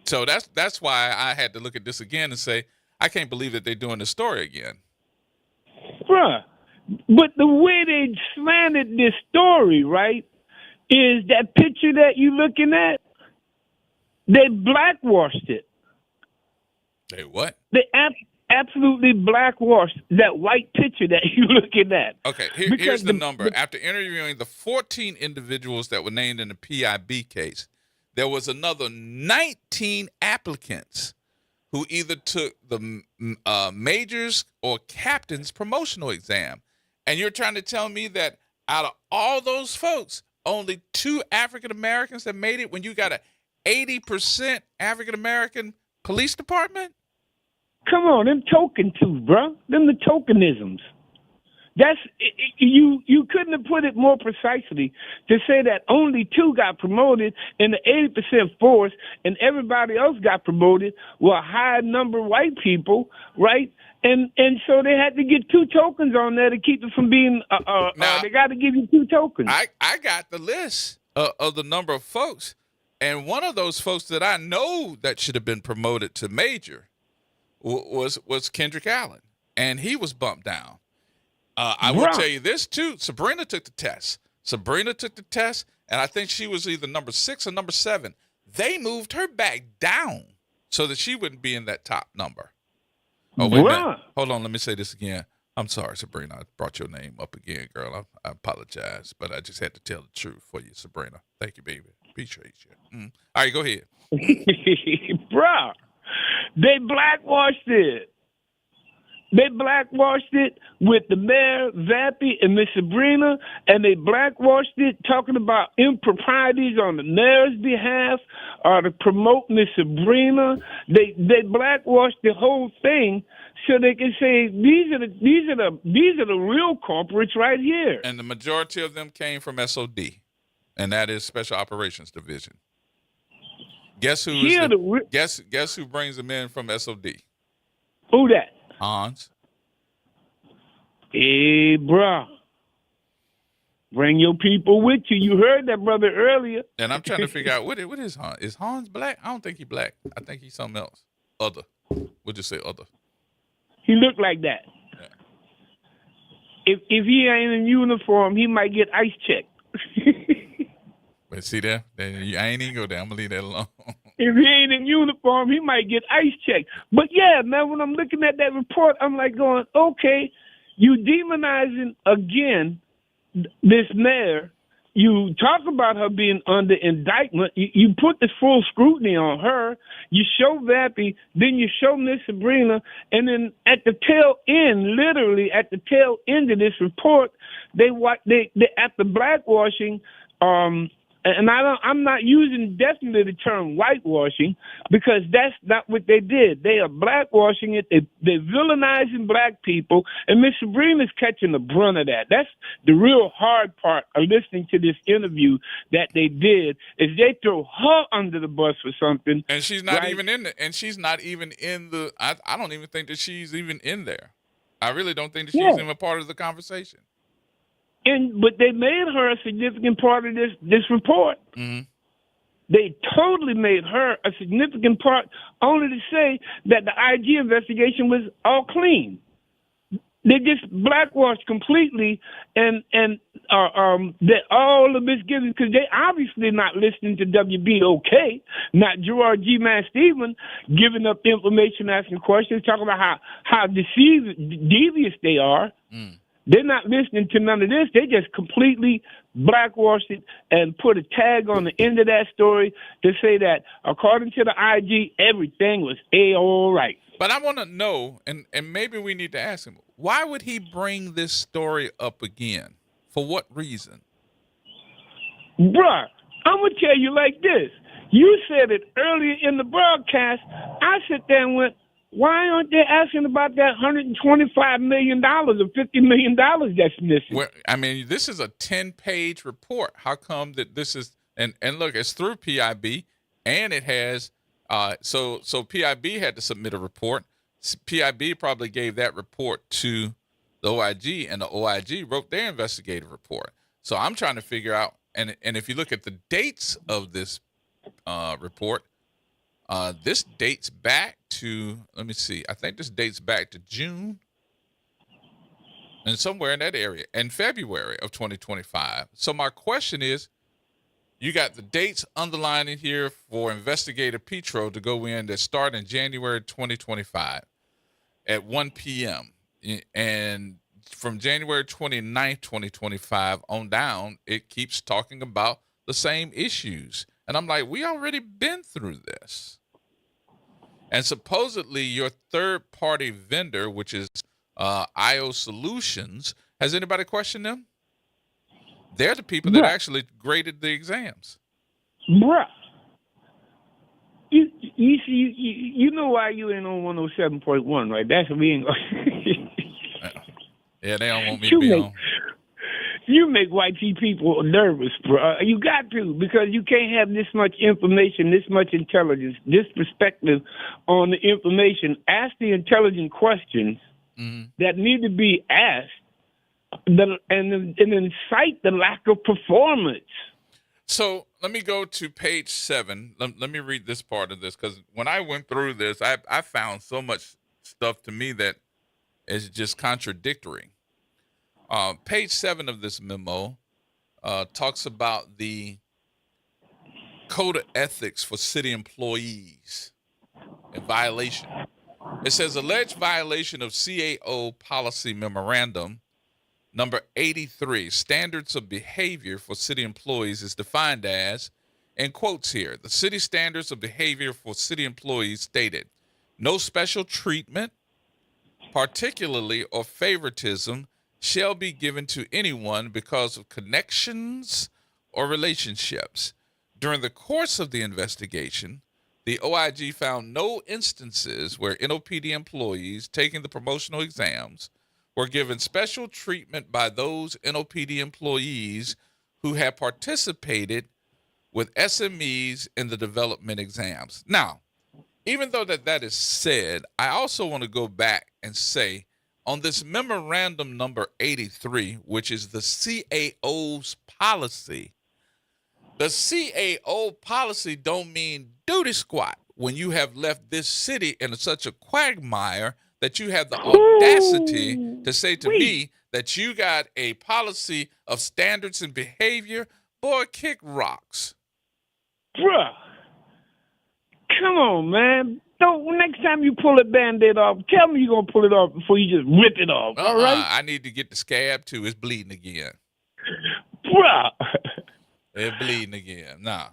[SPEAKER 2] So that's why I had to look at this again and say, I can't believe that they're doing this story again.
[SPEAKER 6] Bruh, but the way they slanted this story, right, is that picture that you looking at, they blackwashed it.
[SPEAKER 2] They what?
[SPEAKER 6] They absolutely blackwashed that white picture that you looking at.
[SPEAKER 2] Okay, here's the number. After interviewing the 14 individuals that were named in the PIB case, there was another 19 applicants who either took the majors or captain's promotional exam. And you're trying to tell me that out of all those folks, only 2 African Americans that made it when you got a 80% African American police department?
[SPEAKER 6] Come on, them token too, bro. Them the tokenisms. That's you couldn't have put it more precisely to say that only 2 got promoted in the 80% force and everybody else got promoted were a high number of white people, right? And so they had to get 2 tokens on there to keep it from being they got to give you 2 tokens.
[SPEAKER 2] I got the list of the number of folks, and one of those folks that I know that should have been promoted to major was Kendrick Allen, and he was bumped down. I will tell you this too. Sabrina took the test. And I think she was either number 6 or number 7. They moved her back down so that she wouldn't be in that top number. Oh, wait a minute. Hold on. Let me say this again. I'm sorry, Sabrina. I brought your name up again, girl. I apologize, but I just had to tell the truth for you, Sabrina. Thank you, baby. Appreciate you. All right, go ahead.
[SPEAKER 6] Bruh, they blackwashed it. They blackwashed it with the mayor, Vappy, and Miss Sabrina, and they blackwashed it talking about improprieties on the mayor's behalf to promote Miss Sabrina. They blackwashed the whole thing so they can say these are the real culprits right here.
[SPEAKER 2] And the majority of them came from SOD, and that is Special Operations Division. Guess who
[SPEAKER 4] Here the
[SPEAKER 2] guess who brings them in from SOD?
[SPEAKER 4] Who that?
[SPEAKER 2] Hans.
[SPEAKER 4] Hey, bruh. Bring your people with you. You heard that brother earlier.
[SPEAKER 2] And I'm trying to figure out what is Hans. Is Hans black? I don't think he's black. I think he's something else. Other. We'll just say other.
[SPEAKER 4] He looked like that.
[SPEAKER 2] Yeah.
[SPEAKER 4] If he ain't in uniform, he might get ice checked.
[SPEAKER 2] But see there? Then I ain't even go there. I'm gonna leave that alone.
[SPEAKER 4] If he ain't in uniform, he might get ice checked. But yeah, man, when I'm looking at that report, I'm like going, okay, you demonizing again this mayor. You talk about her being under indictment. You put the full scrutiny on her. You show Vappy, then you show Miss Sabrina, and then at the tail end, literally at the tail end of this report, they after blackwashing. And I'm not using definitely the term whitewashing because that's not what they did. They are blackwashing it. They're villainizing black people, and Miss Sabrina's catching the brunt of that. That's the real hard part of listening to this interview that they did is they throw her under the bus for something.
[SPEAKER 2] And she's not even in the. And she's not even in the. I don't even think that she's even in there. I really don't think that she's even a part of the conversation.
[SPEAKER 4] But they made her a significant part of this report.
[SPEAKER 2] Mm-hmm.
[SPEAKER 4] They totally made her a significant part, only to say that the IG investigation was all clean. They just blackwashed completely, and that all the misgivings because they obviously not listening to WBOK, not Gerard G. Man Stephen giving up information, asking questions, talking about how devious they are.
[SPEAKER 2] Mm.
[SPEAKER 4] They're not listening to none of this. They just completely blackwashed it and put a tag on the end of that story to say that, according to the IG, everything was all right.
[SPEAKER 2] But I want to know, and maybe we need to ask him, why would he bring this story up again? For what reason?
[SPEAKER 4] Bruh, I'm going to tell you like this. You said it earlier in the broadcast. I sit there and went, why aren't they asking about that $125 million or $50 million that's missing?
[SPEAKER 2] Well, I mean, this is a 10-page report. How come that this is and look, it's through PIB and it has so PIB had to submit a report. PIB probably gave that report to the OIG and the OIG wrote their investigative report. So I'm trying to figure out and if you look at the dates of this report, this dates back to, let me see, I think this dates back to June and somewhere in that area, and February of 2025. So my question is, you got the dates underlined in here for Investigator Petro to go in that start in January 2025 at 1 p.m. And from January 29th, 2025 on down, it keeps talking about the same issues. And I'm like, we already been through this. And supposedly your third-party vendor, which is IO Solutions, has anybody questioned them? They're the people that actually graded the exams.
[SPEAKER 4] Bruh. You see, you know why you ain't on 107.1, right? That's what we ain't going
[SPEAKER 2] Yeah, they don't want me to be on.
[SPEAKER 4] You make white people nervous, bro. You got to, because you can't have this much information, this much intelligence, this perspective on the information. Ask the intelligent questions that need to be asked, and then cite the lack of performance.
[SPEAKER 2] So let me go to page 7. Let me read this part of this, because when I went through this, I found so much stuff to me that is just contradictory. Page 7 of this memo talks about the code of ethics for city employees in violation. It says alleged violation of CAO policy memorandum number 83, standards of behavior for city employees, is defined as, in quotes here, the city standards of behavior for city employees stated, no special treatment, particularly or favoritism, shall be given to anyone because of connections or relationships. During the course of the investigation, the OIG found no instances where NOPD employees taking the promotional exams were given special treatment by those NOPD employees who had participated
[SPEAKER 12] with SMEs in the development exams. Now, even though that is said, I also want to go back and say on this memorandum number 83, which is the CAO's policy, the CAO policy don't mean duty squat when you have left this city in such a quagmire that you have the audacity to say to me that you got a policy of standards and behavior. Boy, kick rocks.
[SPEAKER 4] Bruh, come on, man. Don't, next time you pull a Band-Aid off, tell me you're going to pull it off before you just rip it off, all right?
[SPEAKER 12] I need to get the scab, too. It's bleeding again.
[SPEAKER 4] Bruh.
[SPEAKER 12] It's bleeding again. Nah.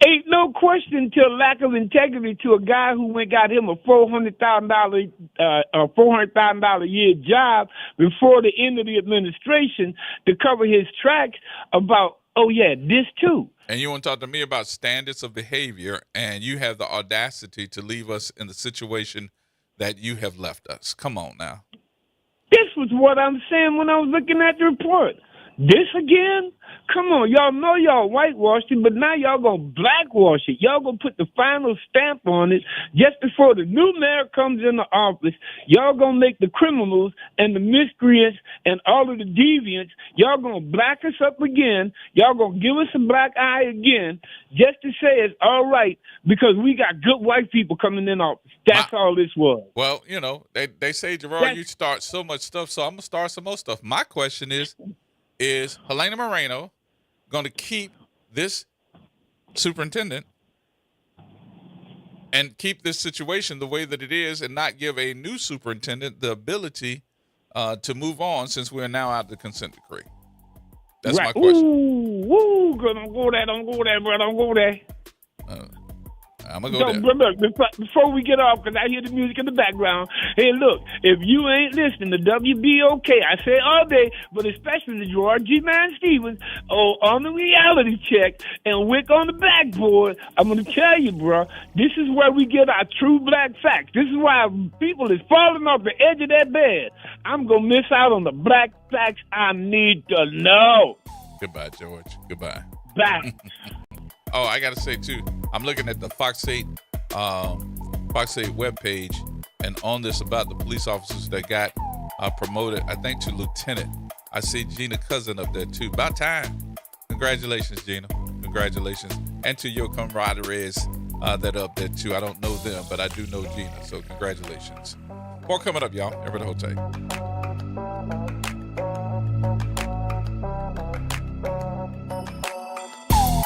[SPEAKER 4] Ain't no question to a lack of integrity to a guy who went got him a $400,000 a year job before the end of the administration to cover his tracks about, oh yeah, this too.
[SPEAKER 12] And you want to talk to me about standards of behavior, and you have the audacity to leave us in the situation that you have left us. Come on now.
[SPEAKER 4] This was what I'm saying when I was looking at the report. This again? Come on, y'all know y'all whitewashed it, but now y'all gonna blackwash it. Y'all gonna put the final stamp on it just before the new mayor comes into office. Y'all gonna make the criminals and the miscreants and all of the deviants, y'all gonna black us up again. Y'all gonna give us a black eye again just to say it's all right because we got good white people coming in office. That's all this was.
[SPEAKER 12] Well, you know, they say, Gerard, you start so much stuff, so I'm going to start some more stuff. My question is Helena Moreno going to keep this superintendent and keep this situation the way that it is and not give a new superintendent the ability to move on since we're now out of the consent decree? That's my question.
[SPEAKER 4] Ooh, girl, don't go there, bro, don't go there.
[SPEAKER 12] I'm going to go there.
[SPEAKER 4] Look, before we get off, because I hear the music in the background, hey, look, if you ain't listening to WBOK, I say all day, but especially to George G. Man Stevens, on the reality check and Wick on the backboard, I'm going to tell you, bro, this is where we get our true black facts. This is why people is falling off the edge of their bed. I'm going to miss out on the black facts I need to know.
[SPEAKER 12] Goodbye, George. Goodbye.
[SPEAKER 4] Bye.
[SPEAKER 12] Oh, I got to say, too, I'm looking at the Fox 8 webpage, and on this about the police officers that got promoted, I think, to lieutenant. I see Gina Cousin up there, too. About time. Congratulations, Gina. Congratulations. And to your camaraderies that are up there, too. I don't know them, but I do know Gina, so congratulations. More coming up, y'all. Everybody hold tight.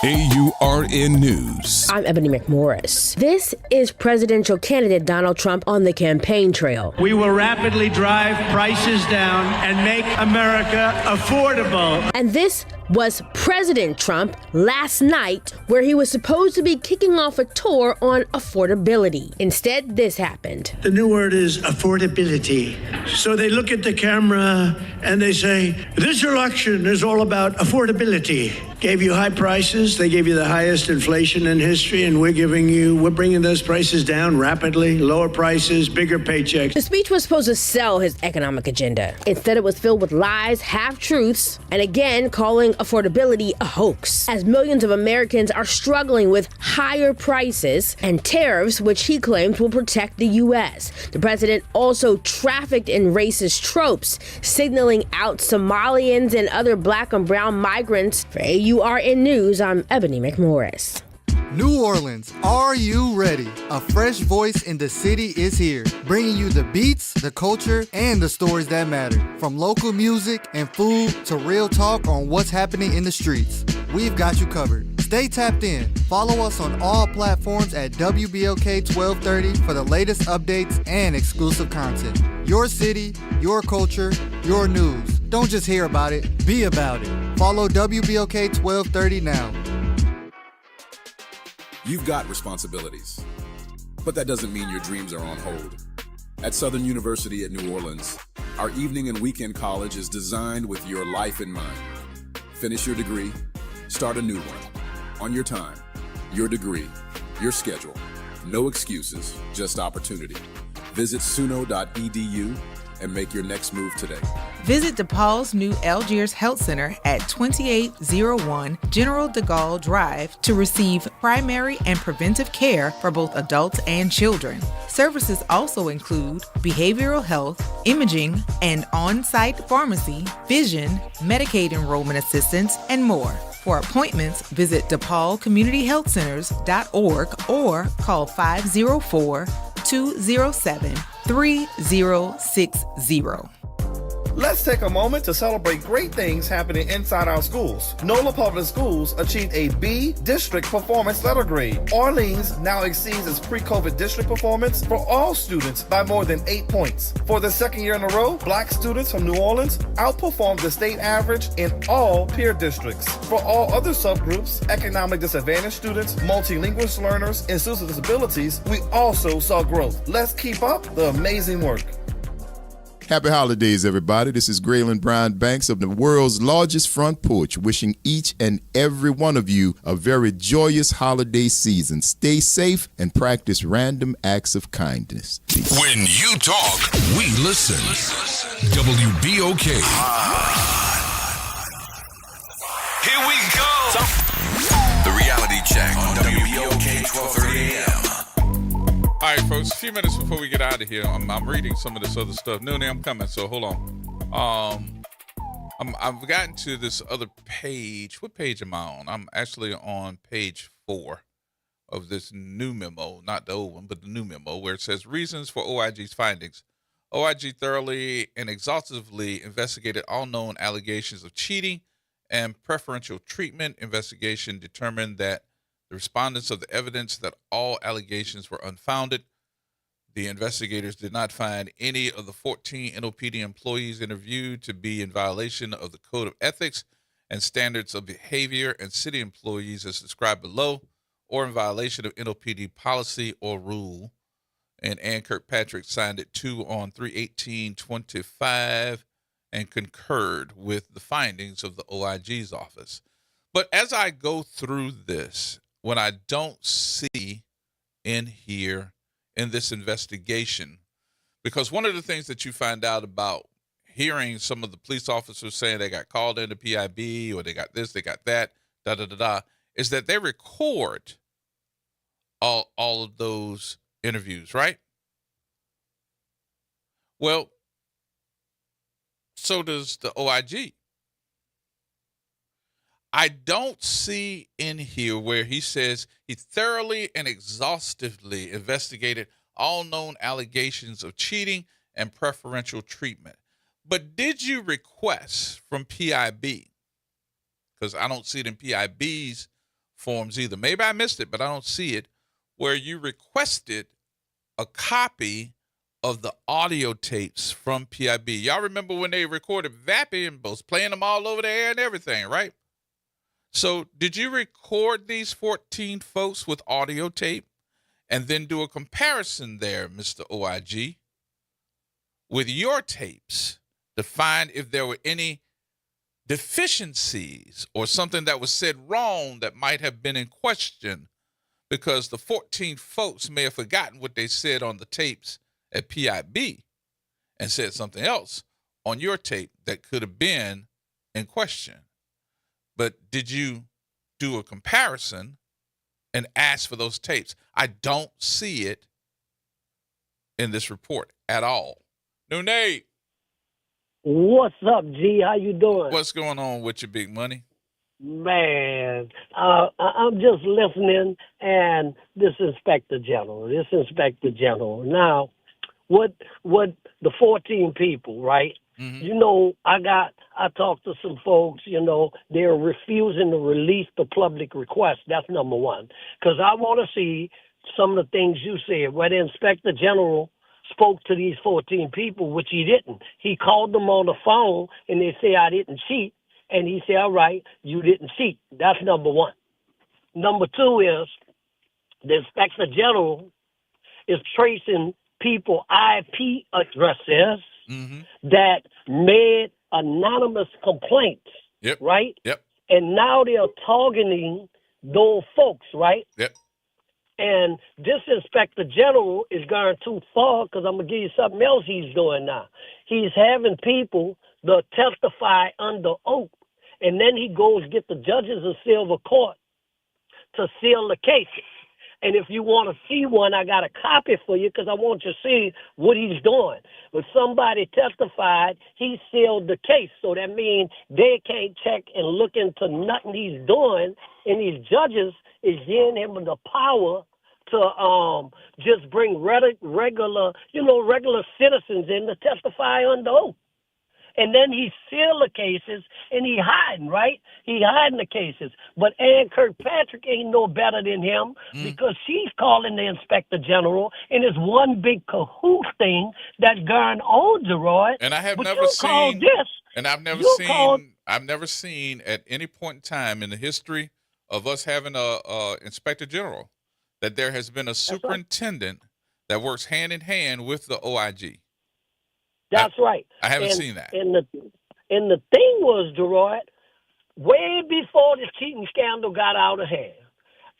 [SPEAKER 16] AURN News.
[SPEAKER 18] I'm Ebony McMorris. This is presidential candidate Donald Trump on the campaign trail.
[SPEAKER 20] We will rapidly drive prices down and make America affordable.
[SPEAKER 18] And this was President Trump last night, where he was supposed to be kicking off a tour on affordability. Instead, this happened.
[SPEAKER 20] The new word is affordability. So they look at the camera and they say, this election is all about affordability. Gave you high prices. They gave you the highest inflation in history, and we're bringing those prices down rapidly. Lower prices, bigger paychecks.
[SPEAKER 18] The speech was supposed to sell his economic agenda. Instead, it was filled with lies, half-truths, and again, calling affordability a hoax, as millions of Americans are struggling with higher prices and tariffs, which he claims will protect the U.S. The president also trafficked in racist tropes, signaling out Somalians and other black and brown migrants. For AURN News, I'm Ebony McMorris.
[SPEAKER 14] New Orleans, are you ready? A fresh voice in the city is here, bringing you the beats, the culture, and the stories that matter. From local music and food to real talk on what's happening in the streets. We've got you covered. Stay tapped in. Follow us on all platforms at WBOK 1230 for the latest updates and exclusive content. Your city, your culture, your news. Don't just hear about it, be about it. Follow WBOK 1230 now.
[SPEAKER 16] You've got responsibilities, but that doesn't mean your dreams are on hold. At Southern University at New Orleans, our evening and weekend college is designed with your life in mind. Finish your degree, start a new one, on your time, your degree, your schedule. No excuses, just opportunity. Visit suno.edu and make your next move today.
[SPEAKER 1] Visit DePaul's new Algiers Health Center at 2801 General de Gaulle Drive to receive primary and preventive care for both adults and children. Services also include behavioral health, imaging, and on-site pharmacy, vision, Medicaid enrollment assistance, and more. For appointments, visit DePaulCommunityHealthCenters.org or call 504-207-3060.
[SPEAKER 5] Let's take a moment to celebrate great things happening inside our schools. NOLA Public Schools achieved a B District Performance Letter Grade. Orleans now exceeds its pre-COVID district performance for all students by more than 8 points. For the second year in a row, Black students from New Orleans outperformed the state average in all peer districts. For all other subgroups, economic disadvantaged students, multilingual learners, and students with disabilities, we also saw growth. Let's keep up the amazing work.
[SPEAKER 21] Happy holidays, everybody. This is Graylin Brown Banks of the world's largest front porch, wishing each and every one of you a very joyous holiday season. Stay safe and practice random acts of kindness. Peace.
[SPEAKER 17] When you talk, we listen. WBOK. Here we go. The Reality Check on WBOK 1230 AM.
[SPEAKER 2] All right, folks, a few minutes before we get out of here, I'm reading some of this other stuff. Noonie, I'm coming, so hold on. I've gotten to this other page. What page am I on? I'm actually on page 4 of this new memo, not the old one, but the new memo, where it says reasons for OIG's findings. OIG thoroughly and exhaustively investigated all known allegations of cheating and preferential treatment. Investigation determined that the respondents of the evidence that all allegations were unfounded. The investigators did not find any of the 14 NOPD employees interviewed to be in violation of the Code of Ethics and Standards of Behavior and city employees as described below, or in violation of NOPD policy or rule. And Ann Kirkpatrick signed it too on 3/18/25 and concurred with the findings of the OIG's office. But as I go through this, what I don't see in here in this investigation, because one of the things that you find out about hearing some of the police officers saying they got called into PIB or they got this, they got that, is that they record all of those interviews, right? Well, so does the OIG. I don't see in here where he says he thoroughly and exhaustively investigated all known allegations of cheating and preferential treatment. But did you request from PIB? Because I don't see it in PIB's forms either. Maybe I missed it, but I don't see it, where you requested a copy of the audio tapes from PIB. Y'all remember when they recorded Vappy and was playing them all over the air and everything, right? So did you record these 14 folks with audio tape and then do a comparison there, Mr. OIG, with your tapes to find if there were any deficiencies or something that was said wrong that might have been in question, because the 14 folks may have forgotten what they said on the tapes at PIB and said something else on your tape that could have been in question? But did you do a comparison and ask for those tapes? I don't see it in this report at all. New Nate.
[SPEAKER 22] What's up, G? How you doing?
[SPEAKER 2] What's going on with your big money?
[SPEAKER 22] Man, I'm just listening, and this Inspector General. Now, what the 14 people, right? Mm-hmm. You know, I talked to some folks, you know, they're refusing to release the public request. That's number one. Because I want to see some of the things you said, where the Inspector General spoke to these 14 people, which he didn't. He called them on the phone, and they say, I didn't cheat. And he said, all right, you didn't cheat. That's number one. Number two is the Inspector General is tracing people IP addresses that made anonymous complaints, right?
[SPEAKER 2] Yep.
[SPEAKER 22] And now they're targeting those folks, right?
[SPEAKER 2] Yep.
[SPEAKER 22] And this Inspector General is going too far, because I'm going to give you something else he's doing now. He's having people to testify under oath, and then he goes get the judges of silver court to seal the cases. And if you want to see one, I got a copy for you because I want you to see what he's doing. But somebody testified, he sealed the case. So that means they can't check and look into nothing he's doing. And these judges is giving him the power to just bring regular citizens in to testify under oath. And then he sealed the cases, and he hiding, right? He hiding the cases. But Ann Kirkpatrick ain't no better than him because she's calling the inspector general, and it's one big cahoot thing that's going on, Gerard.
[SPEAKER 2] And I have
[SPEAKER 22] but
[SPEAKER 2] never
[SPEAKER 22] you
[SPEAKER 2] seen
[SPEAKER 22] called this.
[SPEAKER 2] And I've never
[SPEAKER 22] You
[SPEAKER 2] seen
[SPEAKER 22] called-
[SPEAKER 2] I've never seen at any point in time in the history of us having a inspector general that there has been a superintendent that works hand in hand with the OIG.
[SPEAKER 22] That's right.
[SPEAKER 2] I haven't seen that.
[SPEAKER 22] And the thing was, Gerard, way before this cheating scandal got out of hand,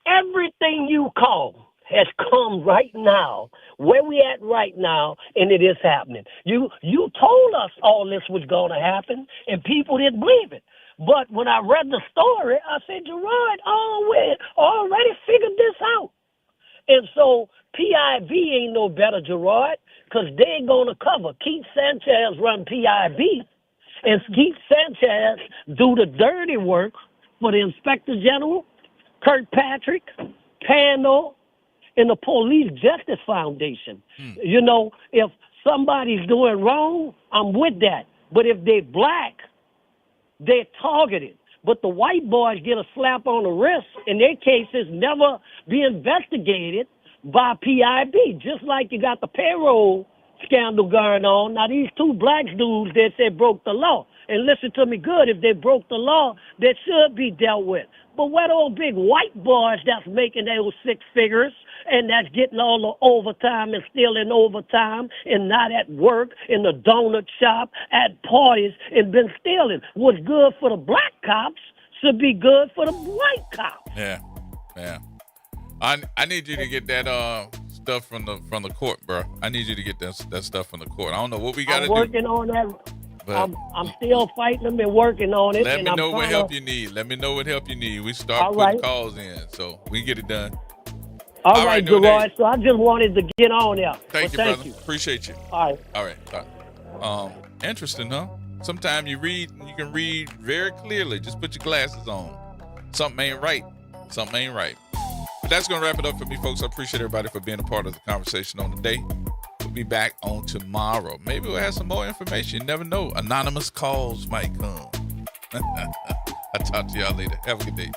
[SPEAKER 22] everything you call has come right now, where we at right now, and it is happening. You told us all this was going to happen, and people didn't believe it. But when I read the story, I said, Gerard, we already figured this out. And so PIB ain't no better, Gerard, because they ain't going to cover. Keith Sanchez run PIB, and Keith Sanchez do the dirty work for the Inspector General, Kirkpatrick, Panel, and the Police Justice Foundation. You know, if somebody's doing wrong, I'm with that. But if they're black, they're targeted. But the white boys get a slap on the wrist, and their cases never be investigated by PIB, just like you got the payroll scandal going on. Now, these two black dudes that said broke the law. And listen to me good, if they broke the law, that should be dealt with. But what old big white boys that's making those six figures and that's getting all the overtime and still in overtime and not at work, in the donut shop, at parties, and been stealing. What's good for the black cops should be good for the white cops.
[SPEAKER 2] Yeah. I need you to get that stuff from the court, bro. I need you to get that stuff from the court. I don't know what we got to do.
[SPEAKER 22] I'm working on that.
[SPEAKER 2] But
[SPEAKER 22] I'm still fighting them and working on it.
[SPEAKER 2] let me know what help you need. Let me know what help you need. We start putting calls in, so we can get it done.
[SPEAKER 22] All right, Gerard. So I just wanted to get on there.
[SPEAKER 2] Thank you, brother. Appreciate you.
[SPEAKER 22] All
[SPEAKER 2] right. Interesting, huh? Sometimes you can read very clearly. Just put your glasses on. Something ain't right. But that's going to wrap it up for me, folks. I appreciate everybody for being a part of the conversation on the day. We'll be back on tomorrow. Maybe we'll have some more information. You never know. Anonymous calls might come. I'll talk to y'all later. Have a good day.